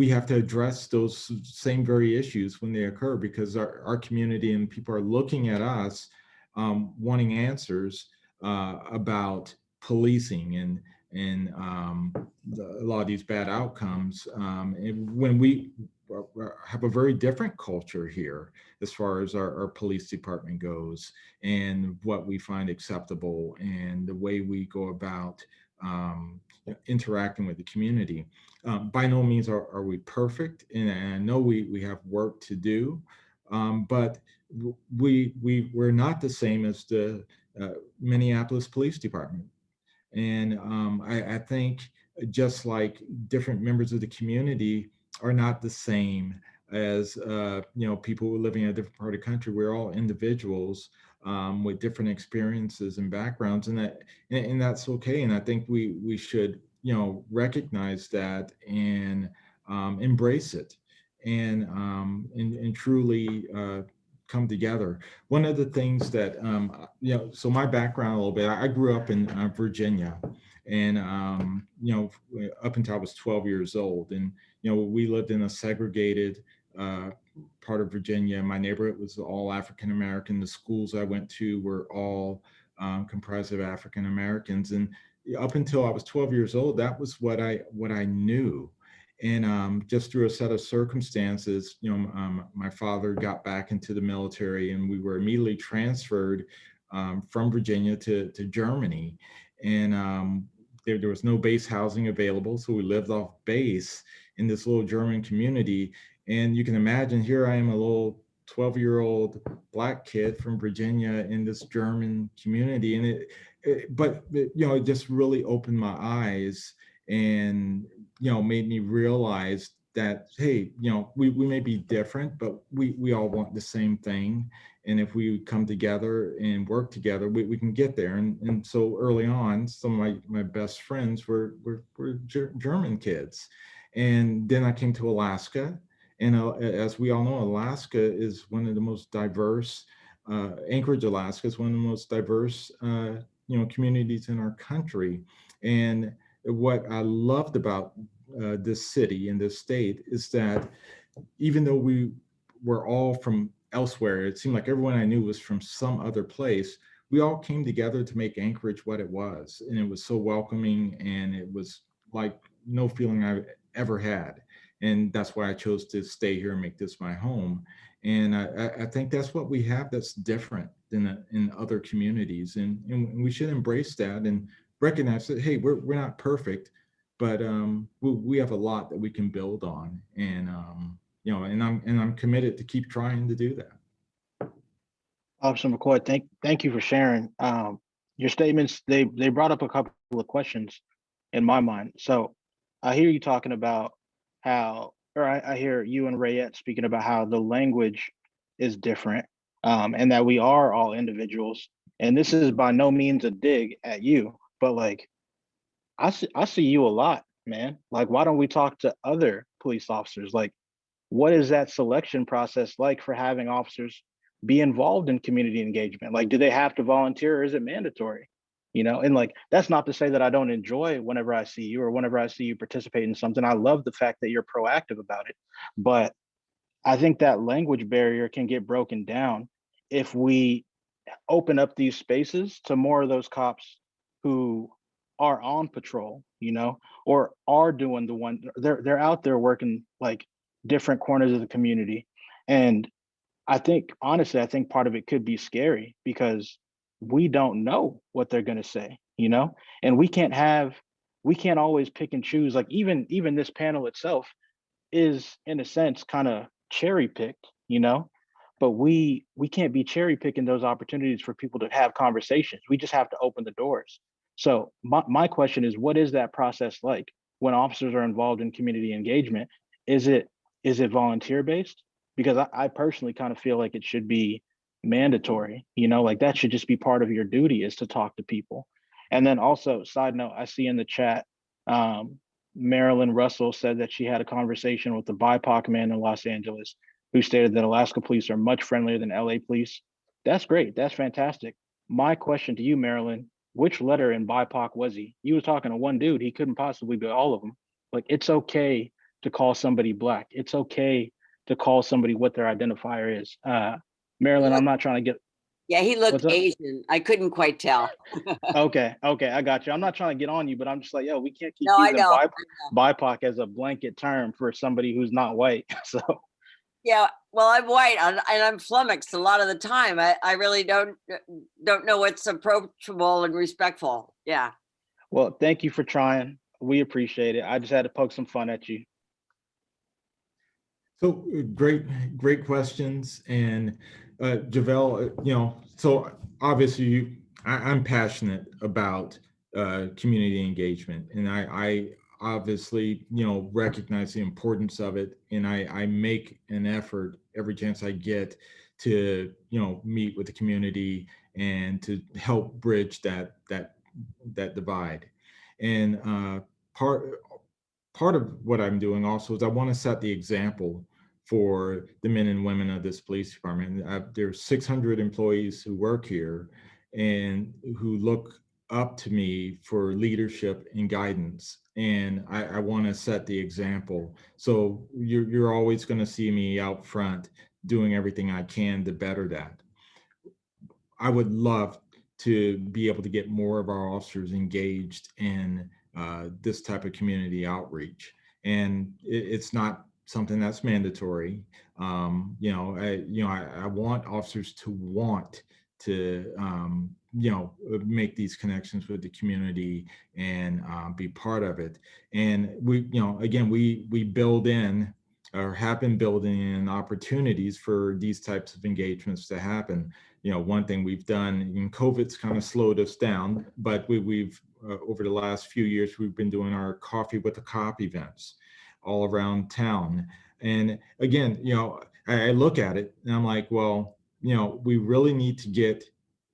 C: have to address those same very issues when they occur, because our community and people are looking at us wanting answers about policing and a lot of these bad outcomes. And when we have a very different culture here as far as our police department goes, and what we find acceptable and the way we go about interacting with the community. By no means are we perfect, and I know we have work to do, but we're not the same as the Minneapolis Police Department. And I think just like different members of the community are not the same as people who are living in a different part of the country. We're all individuals with different experiences and backgrounds, and that's okay. And I think we should recognize that and embrace it and truly come together. One of the things that so my background a little bit, I grew up in Virginia, and up until I was 12 years old, and we lived in a segregated part of Virginia. My neighborhood was all African American. The schools I went to were all comprised of African Americans, and up until I was 12 years old, that was what I knew. And just through a set of circumstances, my father got back into the military, and we were immediately transferred from Virginia to Germany. And there was no base housing available, so we lived off base in this little German community. And you can imagine, here I am, a little 12-year-old Black kid from Virginia in this German community. And it just really opened my eyes and made me realize that, hey, we may be different, but we all want the same thing. And if we come together and work together, we can get there. And so early on, some of my best friends were German kids. And then I came to Alaska. And as we all know, Alaska is one of the most diverse, Anchorage, Alaska is one of the most diverse, communities in our country. And what I loved about this city and this state is that even though we were all from elsewhere, it seemed like everyone I knew was from some other place, we all came together to make Anchorage what it was. And it was so welcoming, and it was like no feeling I've ever had. And that's why I chose to stay here and make this my home. And I think that's what we have that's different than in other communities. And we should embrace that and recognize that, hey, we're not perfect, but we have a lot that we can build on. And, and I'm committed to keep trying to do that.
D: Officer McCoy, thank you for sharing. Your statements, they brought up a couple of questions in my mind. So I hear you talking about how, or I hear you and Rayette speaking about how the language is different, and that we are all individuals. And this is by no means a dig at you, but like, I see you a lot, man. Like, why don't we talk to other police officers? Like, what is that selection process like for having officers be involved in community engagement? Like, do they have to volunteer or is it mandatory? And like, that's not to say that I don't enjoy whenever I see you or whenever I see you participate in something. I love the fact that you're proactive about it. But I think that language barrier can get broken down if we open up these spaces to more of those cops who are on patrol, or are doing they're out there working like different corners of the community. And I think, honestly, I think part of it could be scary because we don't know what they're going to say, and we can't always pick and choose. Like even this panel itself is in a sense kind of cherry picked, but we can't be cherry picking those opportunities for people to have conversations. We just have to open the doors. So my question is, what is that process like when officers are involved in community engagement? Is it volunteer based? Because I personally kind of feel like it should be mandatory, like that should just be part of your duty, is to talk to people. And then also, side note, I see in the chat, Marilyn Russell said that she had a conversation with the BIPOC man in Los Angeles who stated that Alaska police are much friendlier than LA police. That's great. That's fantastic. My question to you, Marilyn, which letter in BIPOC was he? You was talking to one dude. He couldn't possibly be all of them. Like, it's okay to call somebody Black. It's okay to call somebody what their identifier is. Marilyn, I'm not trying to get.
G: Yeah, he looked Asian. I couldn't quite tell.
D: Okay, I got you. I'm not trying to get on you, but I'm just like, yo, we can't keep
G: No, I
D: using
G: know.
D: BIPOC as a blanket term for somebody who's not white. So
G: Yeah, well, I'm white and I'm flummoxed a lot of the time. I really don't know what's approachable and respectful. Yeah.
D: Well, thank you for trying. We appreciate it. I just had to poke some fun at you.
C: So great questions. And Javel, so obviously I'm passionate about community engagement, and I obviously, recognize the importance of it. And I make an effort every chance I get to, meet with the community and to help bridge that divide. And part of what I'm doing also is I want to set the example for the men and women of this police department. There's 600 employees who work here and who look up to me for leadership and guidance. And I want to set the example. So you're always going to see me out front doing everything I can to better that. I would love to be able to get more of our officers engaged in this type of community outreach. And it's not something that's mandatory. I want officers to want to, make these connections with the community and be part of it. And we build in, or have been building in, opportunities for these types of engagements to happen. One thing we've done, and COVID's kind of slowed us down, but we've over the last few years, we've been doing our Coffee with a Cop events all around town. And again, I look at it and I'm like, well, we really need to get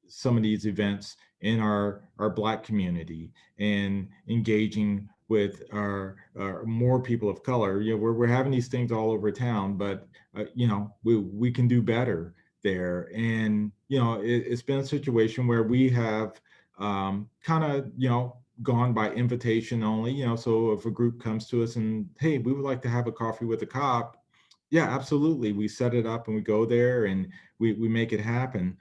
C: some of these events in our Black community and engaging with our more people of color. We're having these things all over town, but we can do better there. And it's been a situation where we have kind of gone by invitation only. So if a group comes to us and, hey, we would like to have a coffee with a cop, yeah, absolutely, we set it up and we go there and we make it happen.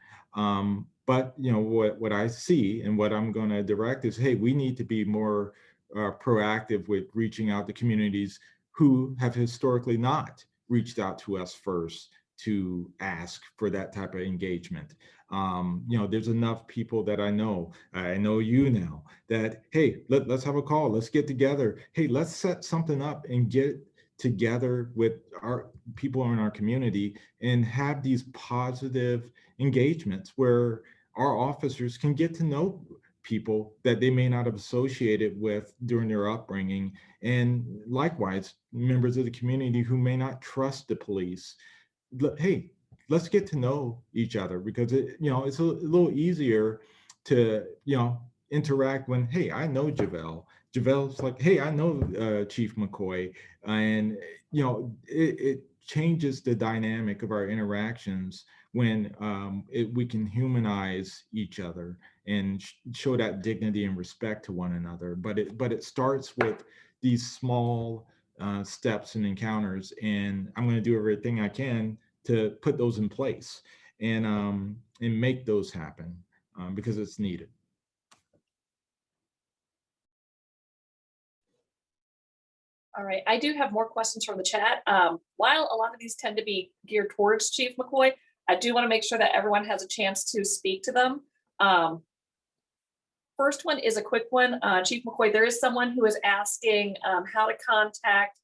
C: But what I see and what I'm going to direct is, hey, we need to be more proactive with reaching out to communities who have historically not reached out to us first to ask for that type of engagement. You know, there's enough people that I know you now, that, hey, let's have a call, let's get together. Hey, let's set something up and get together with our people in our community and have these positive engagements where our officers can get to know people that they may not have associated with during their upbringing, and likewise members of the community who may not trust the police. Hey, let's get to know each other, because it's a little easier to interact when, hey, I know Javel's like, hey, I know Chief McCoy, and it changes the dynamic of our interactions when we can humanize each other and show that dignity and respect to one another. But it starts with these small steps and encounters, and I'm going to do everything I can to put those in place and make those happen because it's needed.
A: All right, I do have more questions from the chat. While a lot of these tend to be geared towards Chief McCoy, I do want to make sure that everyone has a chance to speak to them. First one is a quick one. Chief McCoy, there is someone who is asking how to contact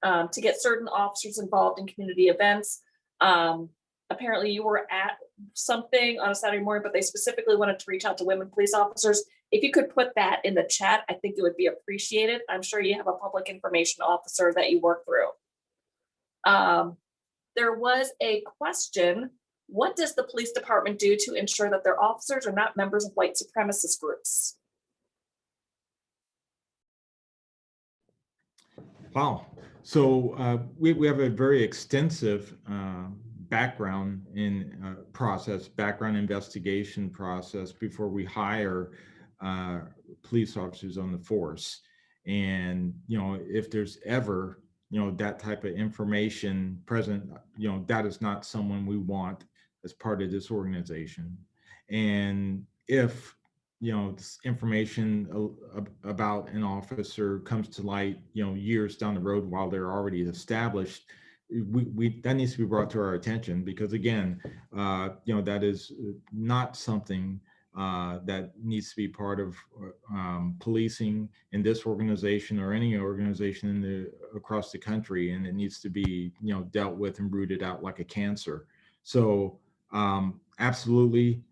A: to get certain officers involved in community events. Apparently you were at something on a Saturday morning, but they specifically wanted to reach out to women police officers. If you could put that in the chat, I think it would be appreciated. I'm sure you have a public information officer that you work through. There was a question: what does the police department do to ensure that their officers are not members of white supremacist groups?
C: Wow. So we have a very extensive background background investigation process before we hire police officers on the force. And, if there's ever, that type of information present, that is not someone we want as part of this organization. And if this information about an officer comes to light, years down the road while they're already established, that needs to be brought to our attention, because again, that is not something that needs to be part of policing in this organization or any organization across the country, and it needs to be dealt with and rooted out like a cancer. So absolutely.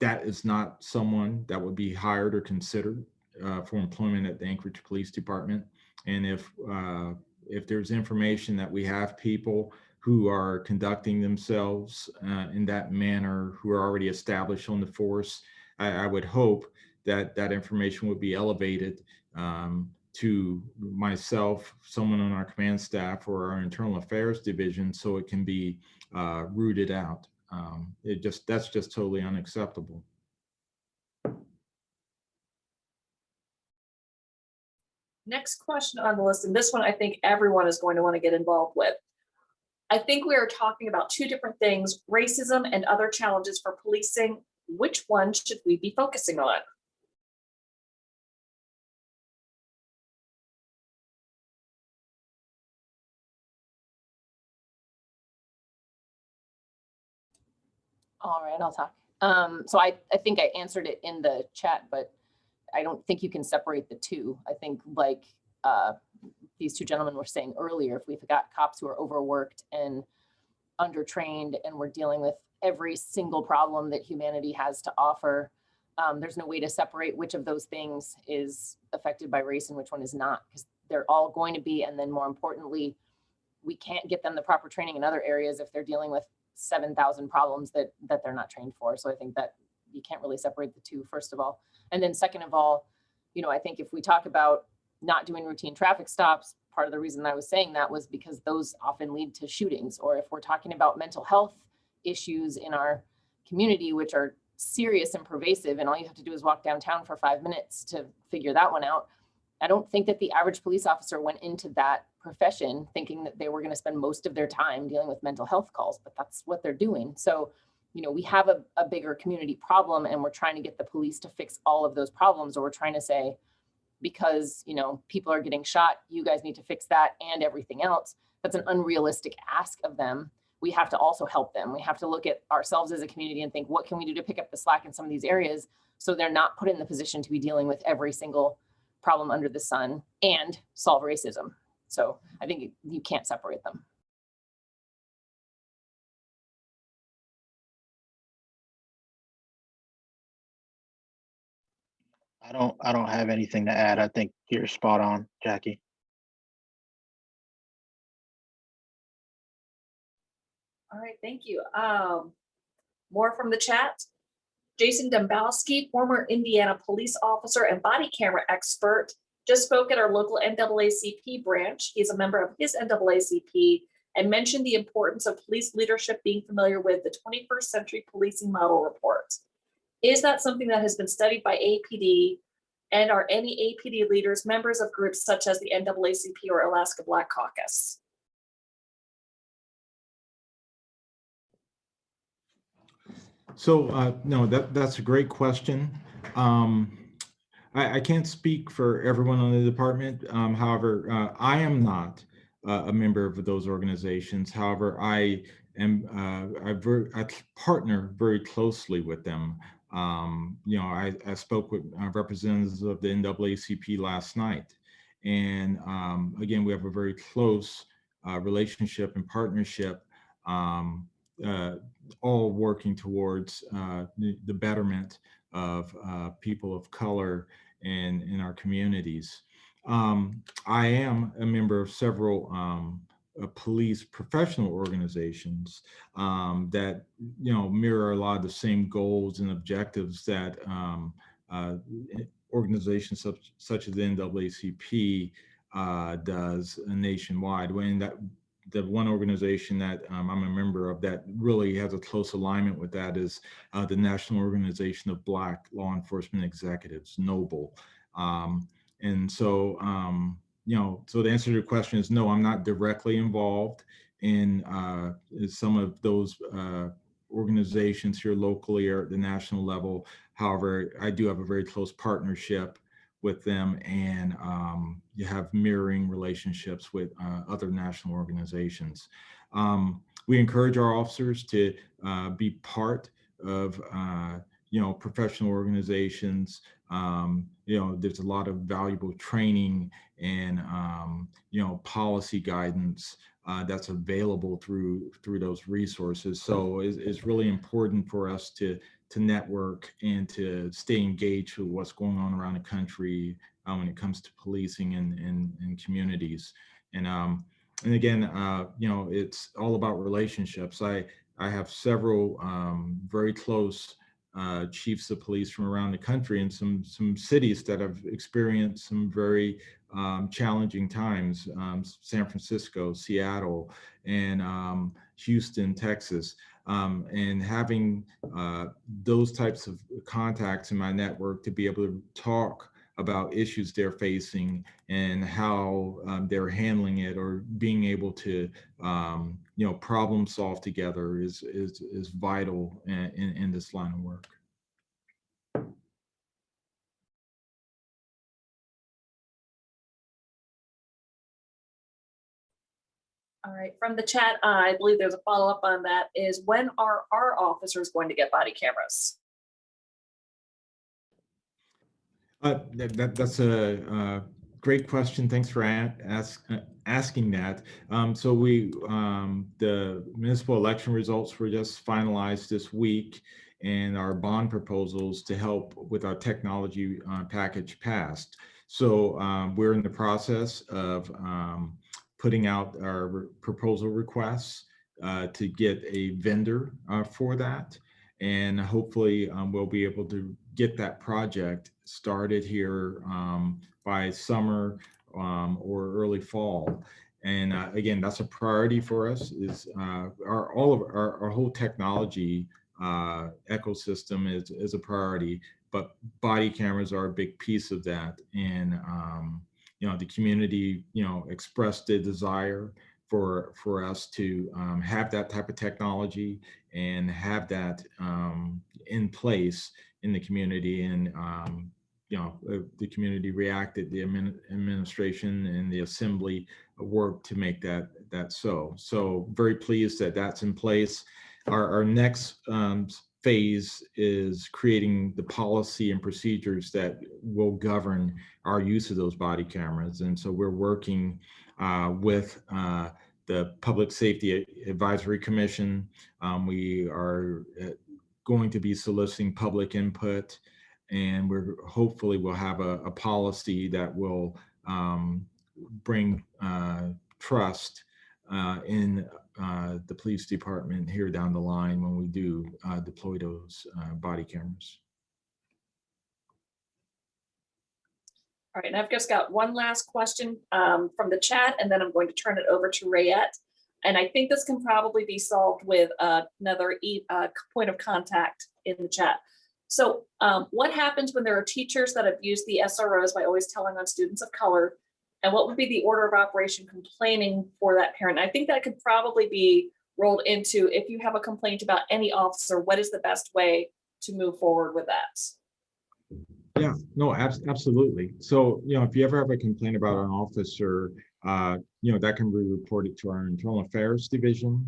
C: That is not someone that would be hired or considered for employment at the Anchorage Police Department. And if there's information that we have people who are conducting themselves in that manner, who are already established on the force, I would hope that that information would be elevated to myself, someone on our command staff, or our internal affairs division, so it can be rooted out. That's just totally unacceptable.
A: Next question on the list, and this one I think everyone is going to want to get involved with. I think we are talking about two different things: racism and other challenges for policing. Which one should we be focusing on?
E: All right, I'll talk. So I think I answered it in the chat, but I don't think you can separate the two. I think, like these two gentlemen were saying earlier, if we've got cops who are overworked and undertrained and we're dealing with every single problem that humanity has to offer, there's no way to separate which of those things is affected by race and which one is not, because they're all going to be. And then more importantly, we can't get them the proper training in other areas if they're dealing with 7,000 problems that they're not trained for. So I think that you can't really separate the two, first of all. And then second of all, I think if we talk about not doing routine traffic stops, part of the reason I was saying that was because those often lead to shootings. Or if we're talking about mental health issues in our community, which are serious and pervasive, and all you have to do is walk downtown for 5 minutes to figure that one out. I don't think that the average police officer went into that profession thinking that they were going to spend most of their time dealing with mental health calls, but that's what they're doing. So, we have a bigger community problem, and we're trying to get the police to fix all of those problems, or we're trying to say, because, people are getting shot, you guys need to fix that and everything else. That's an unrealistic ask of them, we have to also help them. We have to look at ourselves as a community and think, what can we do to pick up the slack in some of these areas so they're not put in the position to be dealing with every single problem under the sun and solve racism. So I think you can't separate them.
D: I don't have anything to add. I think you're spot on, Jackie.
A: All right, thank you. More from the chat. Jason Dombowski, former Indiana police officer and body camera expert, just spoke at our local NAACP branch. He's a member of his NAACP and mentioned the importance of police leadership being familiar with the 21st Century Policing Model Report. Is that something that has been studied by APD? And are any APD leaders members of groups such as the NAACP or Alaska Black Caucus?
C: So no, that's a great question. I can't speak for everyone on the department. However, I am not a member of those organizations. However, I partner very closely with them. I spoke with representatives of the NAACP last night, and again, we have a very close relationship and partnership. All working towards the betterment of people of color in our communities. I am a member of several police professional organizations that mirror a lot of the same goals and objectives that organizations such as the NAACP does nationwide. The one organization that I'm a member of that really has a close alignment with that is the National Organization of Black Law Enforcement Executives, NOBLE. And so, so the answer to your question is no, I'm not directly involved in some of those organizations here locally or at the national level. However, I do have a very close partnership with them, and you have mirroring relationships with other national organizations. We encourage our officers to be part of professional organizations. There's a lot of valuable training and policy guidance that's available through those resources. So it's really important for us to network and to stay engaged with what's going on around the country when it comes to policing and communities. And again, it's all about relationships. I have several very close chiefs of police from around the country and some cities that have experienced some very challenging times, San Francisco, Seattle, and Houston, Texas. And having those types of contacts in my network to be able to talk about issues they're facing and how they're handling it, or being able to problem solve together is vital in this line of work.
A: All right, from the chat, I believe there's a follow-up on that, is when are our officers going to get body cameras?
C: That's a great question. Thanks for asking that. So the municipal election results were just finalized this week, and our bond proposals to help with our technology package passed. So we're in the process of putting out our proposal requests to get a vendor for that. And hopefully we'll be able to get that project started here by summer or early fall. And again, that's a priority for us. Is our whole technology ecosystem is a priority, but body cameras are a big piece of that. And the community expressed a desire for us to have that type of technology and have that in place in the community. And the community reacted, the administration and the assembly worked to make that so very pleased that that's in place. Our next phase is creating the policy and procedures that will govern our use of those body cameras. And so we're working with the Public Safety Advisory Commission. We are going to be soliciting public input, and we're hopefully we'll have a policy that will bring trust in the police department here down the line when we do deploy those body cameras.
A: All right, and I've just got one last question from the chat, and then I'm going to turn it over to Rayette. And I think this can probably be solved with another point of contact in the chat. So what happens when there are teachers that abuse the SROs by always telling on students of color? And what would be the order of operation complaining for that parent? I think that could probably be rolled into, if you have a complaint about any officer, what is the best way to move forward with that?
C: Yeah, no, absolutely. So, if you ever have a complaint about an officer, that can be reported to our Internal Affairs Division.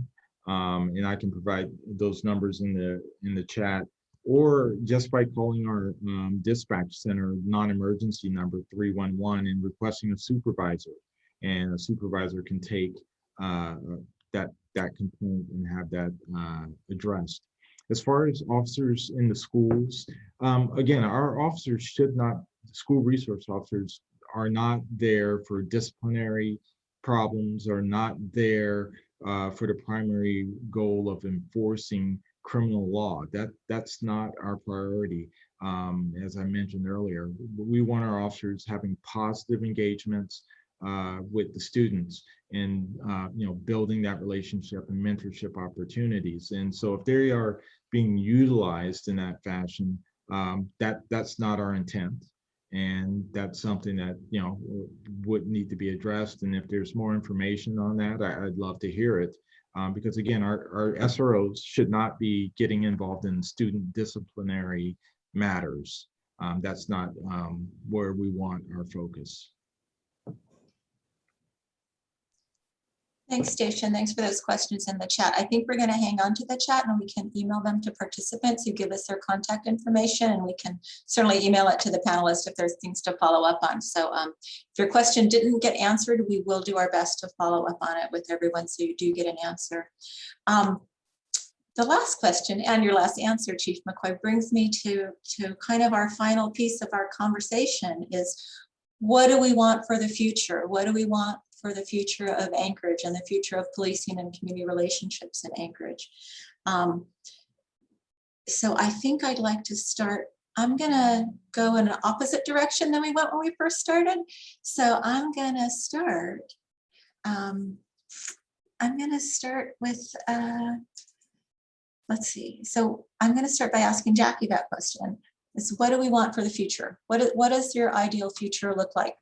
C: And I can provide those numbers in the chat, or just by calling our dispatch center non-emergency number 311 and requesting a supervisor. And a supervisor can take that complaint and have that addressed. As far as officers in the schools, again, our officers school resource officers are not there for disciplinary problems, are not there for the primary goal of enforcing criminal law. That's not our priority. As I mentioned earlier, we want our officers having positive engagements with the students and building that relationship and mentorship opportunities. And so if they are being utilized in that fashion, that's not our intent. And that's something that would need to be addressed. And if there's more information on that, I'd love to hear it. Because again, our SROs should not be getting involved in student disciplinary matters. That's not where we want our focus.
F: Thanks, Station. Thanks for those questions in the chat. I think we're going to hang on to the chat and we can email them to participants who give us their contact information, and we can certainly email it to the panelists if there's things to follow up on. So if your question didn't get answered, we will do our best to follow up on it with everyone so you do get an answer. The last question and your last answer, Chief McCoy, brings me to kind of our final piece of our conversation is, what do we want for the future? What do we want for the future of Anchorage and the future of policing and community relationships in Anchorage? So I think I'd like to start. I'm gonna go in an opposite direction than we went when we first started. So I'm gonna start. I'm gonna start with, let's see. So I'm gonna start by asking Jackie that question. Is what do we want for the future? What does your ideal future look like?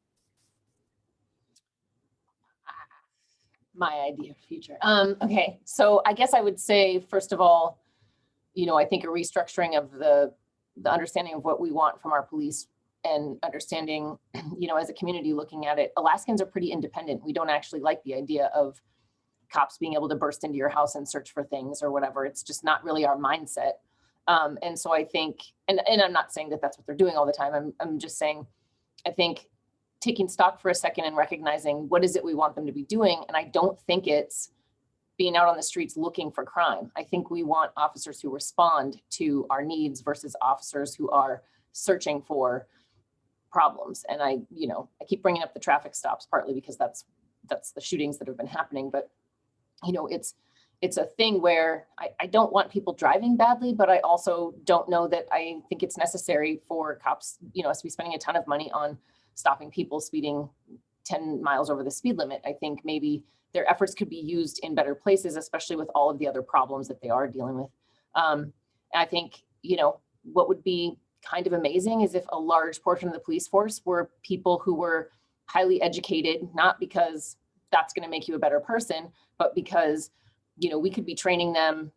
E: My idea of future. Okay, so I guess I would say, first of all, I think a restructuring of the understanding of what we want from our police, and understanding, as a community looking at it, Alaskans are pretty independent. We don't actually like the idea of cops being able to burst into your house and search for things or whatever. It's just not really our mindset. And so I think, and I'm not saying that that's what they're doing all the time. I'm just saying, I think taking stock for a second and recognizing what is it we want them to be doing. And I don't think it's being out on the streets looking for crime. I think we want officers who respond to our needs versus officers who are searching for problems. And I keep bringing up the traffic stops partly because that's the shootings that have been happening. But, it's a thing where I don't want people driving badly, but I also don't know that I think it's necessary for cops, us to be spending a ton of money on stopping people speeding 10 miles over the speed limit. I think maybe their efforts could be used in better places, especially with all of the other problems that they are dealing with. And I think, what would be kind of amazing is if a large portion of the police force were people who were highly educated, not because that's going to make you a better person, but because, we could be training them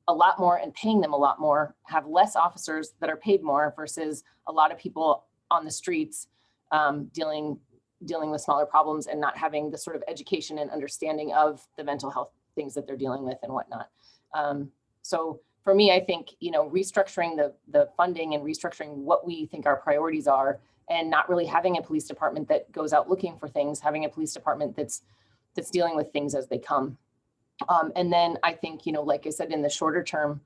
E: a lot more and paying them a lot more, have less officers that are paid more versus a lot of people on the streets dealing with smaller problems and not having the sort of education and understanding of the mental health things that they're dealing with and whatnot. So for me, I think, restructuring the funding and restructuring what we think our priorities are, and not really having a police department that goes out looking for things, having a police department that's dealing with things as they come. And then I think, like I said, in the shorter term,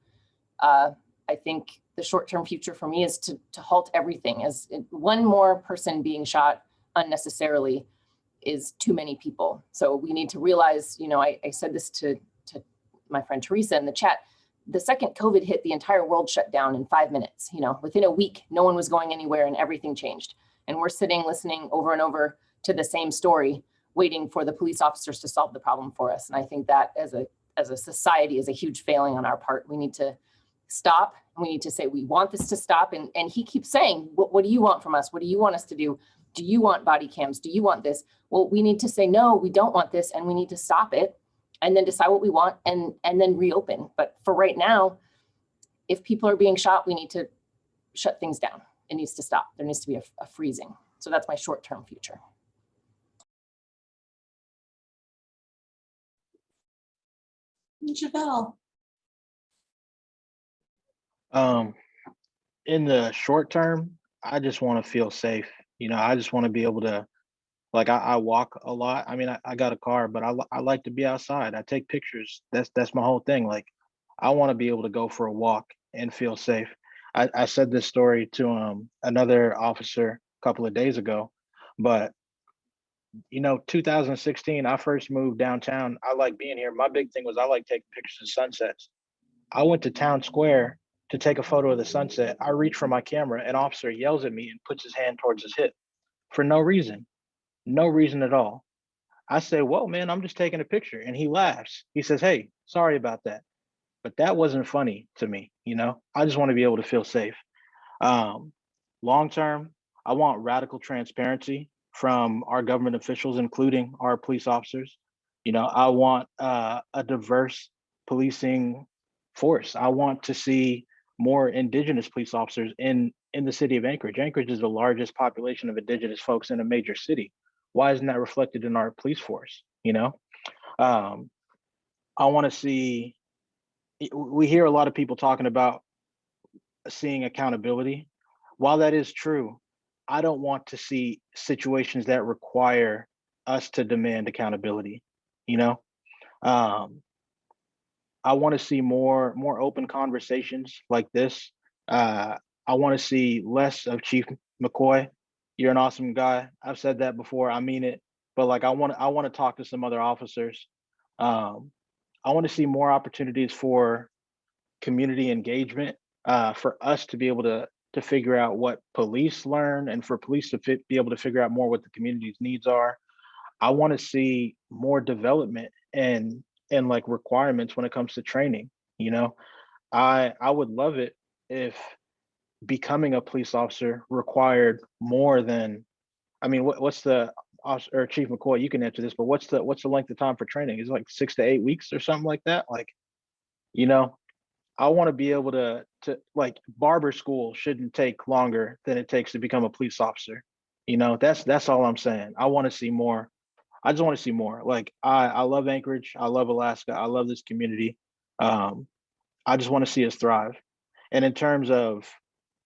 E: I think the short-term future for me is to halt everything. As one more person being shot unnecessarily is too many people. So we need to realize, I said this to my friend Teresa in the chat, the second COVID hit, the entire world shut down in 5 minutes. Within a week, no one was going anywhere and everything changed. And we're sitting listening over and over to the same story, waiting for the police officers to solve the problem for us. And I think that as a society is a huge failing on our part. We need to stop. We need to say, we want this to stop. And he keeps saying, what do you want from us? What do you want us to do? Do you want body cams? Do you want this? Well, we need to say, no, we don't want this. And we need to stop it and then decide what we want and then reopen. But for right now, if people are being shot, we need to shut things down. It needs to stop. There needs to be a freezing. So that's my short-term future.
F: Javelle.
D: In the short term, I just want to feel safe. I just want to be able to, like, I walk a lot. I mean, I got a car, but I like to be outside. I take pictures. That's my whole thing. Like, I want to be able to go for a walk and feel safe. I said this story to another officer a couple of days ago, but 2016, I first moved downtown. I like being here. My big thing was I like taking pictures of sunsets. I went to Town Square to take a photo of the sunset. I reach for my camera, an officer yells at me and puts his hand towards his hip for no reason at all. I say, whoa, man, I'm just taking a picture. And he laughs. He says, hey, sorry about that. But that wasn't funny to me. I just want to be able to feel safe. Long term, I want radical transparency from our government officials, including our police officers. I want a diverse policing force. I want to see more Indigenous police officers in the city of Anchorage. Anchorage is the largest population of Indigenous folks in a major city. Why isn't that reflected in our police force? I want to see, we hear a lot of people talking about seeing accountability. While that is true, I don't want to see situations that require us to demand accountability. I want to see more open conversations like this. I want to see less of Chief McCoy. You're an awesome guy. I've said that before. I mean it. But like, I want to talk to some other officers. I want to see more opportunities for community engagement, for us to be able to figure out what police learn and for police to be able to figure out more what the community's needs are. I want to see more development and like requirements when it comes to training. I would love it if becoming a police officer required more than, I mean, what's the officer, or Chief McCoy, you can answer this, but what's the length of time for training? Is it like 6 to 8 weeks or something like that? Like, I want to be able to like, barber school shouldn't take longer than it takes to become a police officer. That's all I'm saying. I want to see more. I just want to see more. Like, I love Anchorage. I love Alaska. I love this community. I just want to see us thrive. And in terms of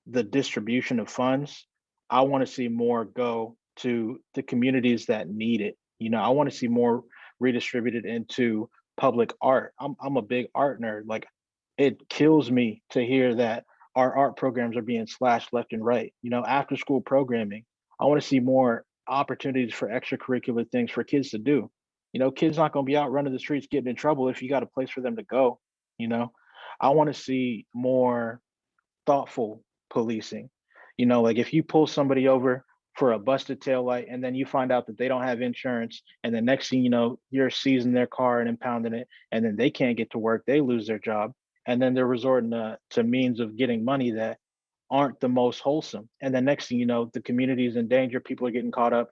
D: the distribution of funds, I want to see more go to the communities that need it. I want to see more redistributed into public art. I'm a big art nerd. Like, it kills me to hear that our art programs are being slashed left and right. After school programming, I want to see more opportunities for extracurricular things for kids to do. Kids not going to be out running the streets getting in trouble if you got a place for them to go. I want to see more thoughtful policing. Like, if you pull somebody over for a busted taillight and then you find out that they don't have insurance, and the next thing you know, you're seizing their car and impounding it, and then they can't get to work, they lose their job, and then they're resorting to means of getting money that aren't the most wholesome. And the next thing you know, the community is in danger, people are getting caught up.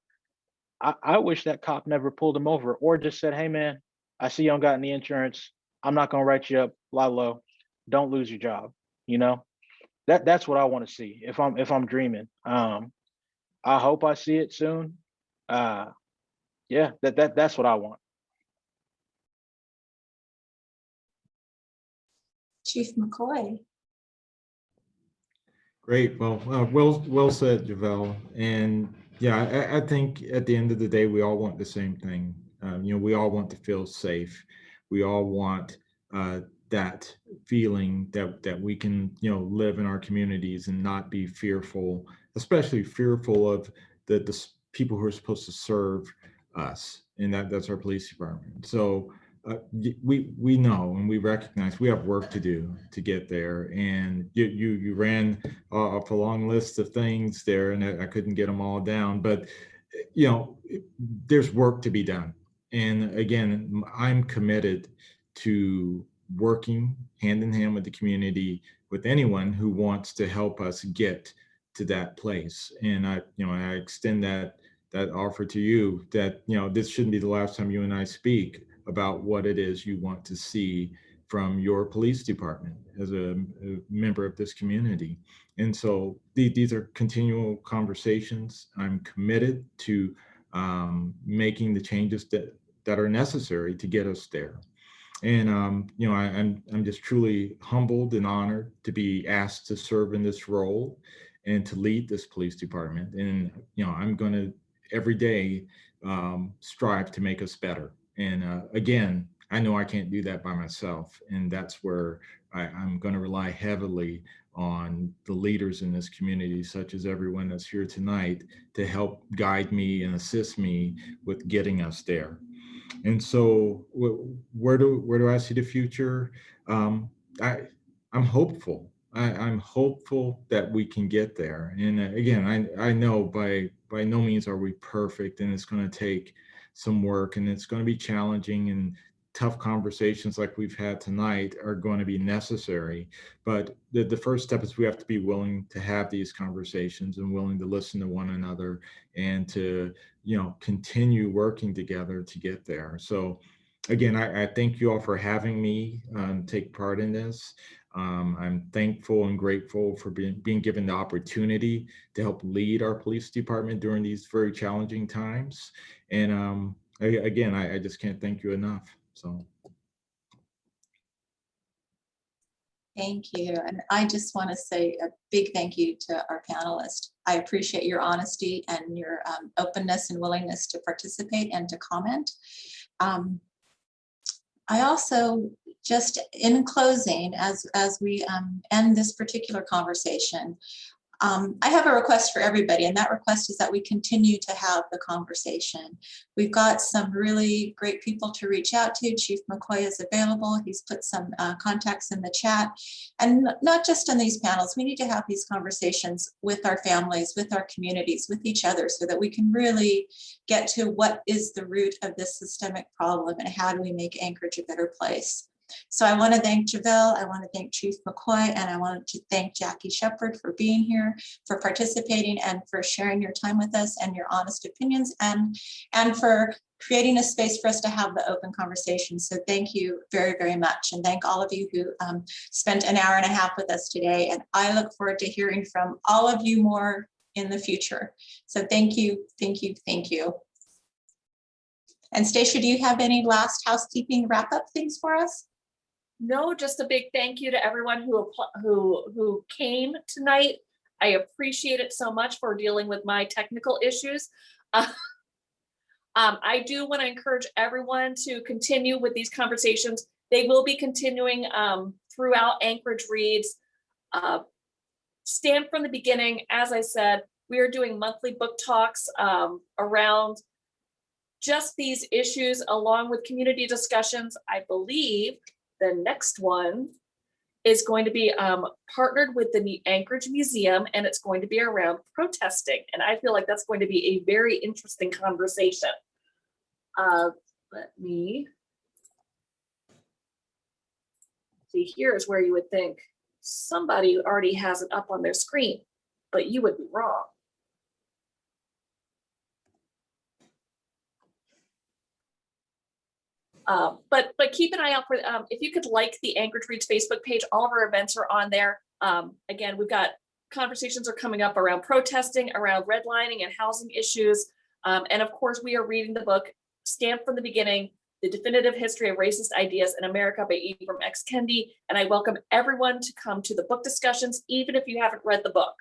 D: I wish that cop never pulled him over, or just said, hey man, I see you don't got any insurance. I'm not gonna write you up, lie low. don't lose your job. You know, that's what I want to see if I'm dreaming. I hope I see it soon. Yeah, that's what I want.
F: Chief McCoy.
C: Great. Well said, Javel. And yeah, I think at the end of the day, we all want the same thing. We all want to feel safe. We all want that feeling that we can, live in our communities and not be fearful, especially fearful of the people who are supposed to serve us, and that's our police department. So we know and we recognize we have work to do to get there. And you ran off a long list of things there, and I couldn't get them all down. But there's work to be done. And again, I'm committed to working hand in hand with the community, with anyone who wants to help us get to that place. And I extend that offer to you, that this shouldn't be the last time you and I speak about what it is you want to see from your police department as a member of this community. And so these are continual conversations. I'm committed to making the changes that are necessary to get us there. And I'm just truly humbled and honored to be asked to serve in this role and to lead this police department. And I'm going to every day strive to make us better. And again, I know I can't do that by myself, and that's where I'm going to rely heavily on the leaders in this community, such as everyone that's here tonight, to help guide me and assist me with getting us there. And so where do I see the future? I'm hopeful. I'm hopeful that we can get there. And again, I know by no means are we perfect, and it's going to take some work, and it's going to be challenging, and tough conversations like we've had tonight are going to be necessary. But the first step is we have to be willing to have these conversations and willing to listen to one another, and to continue working together to get there. So again, I thank you all for having me take part in this. I'm thankful and grateful for being given the opportunity to help lead our police department during these very challenging times. And again, I just can't thank you enough. So.
F: Thank you. And I just want to say a big thank you to our panelists. I appreciate your honesty and your openness and willingness to participate and to comment. I also, just in closing, as we end this particular conversation, I have a request for everybody, and that request is that we continue to have the conversation. We've got some really great people to reach out to. Chief McCoy is available. He's put some contacts in the chat. And not just on these panels, we need to have these conversations with our families, with our communities, with each other, so that we can really get to what is the root of this systemic problem and how do we make Anchorage a better place. So I want to thank Javel, I want to thank Chief McCoy, and I want to thank Jackie Shepard for being here, for participating, and for sharing your time with us and your honest opinions, and for creating a space for us to have the open conversation. So thank you very, very much. And thank all of you who spent an hour and a half with us today. And I look forward to hearing from all of you more in the future. So thank you, thank you, thank you. And Stacia, do you have any last housekeeping wrap-up things for us?
A: No, just a big thank you to everyone who came tonight. I appreciate it so much for dealing with my technical issues. I do want to encourage everyone to continue with these conversations. They will be continuing throughout Anchorage Reads. Stand from the beginning. As I said, we are doing monthly book talks around just these issues, along with community discussions. I believe the next one is going to be partnered with the Anchorage Museum, and it's going to be around protesting. And I feel like that's going to be a very interesting conversation. Let me see, here's where you would think somebody already has it up on their screen, but you would be wrong. But keep an eye out for, if you could like the Anchorage Reads Facebook page, all of our events are on there. Again, we've got conversations are coming up around protesting, around redlining and housing issues. And of course, we are reading the book, Stamped from the Beginning, The Definitive History of Racist Ideas in America by Ibram X. Kendi. And I welcome everyone to come to the book discussions, even if you haven't read the book.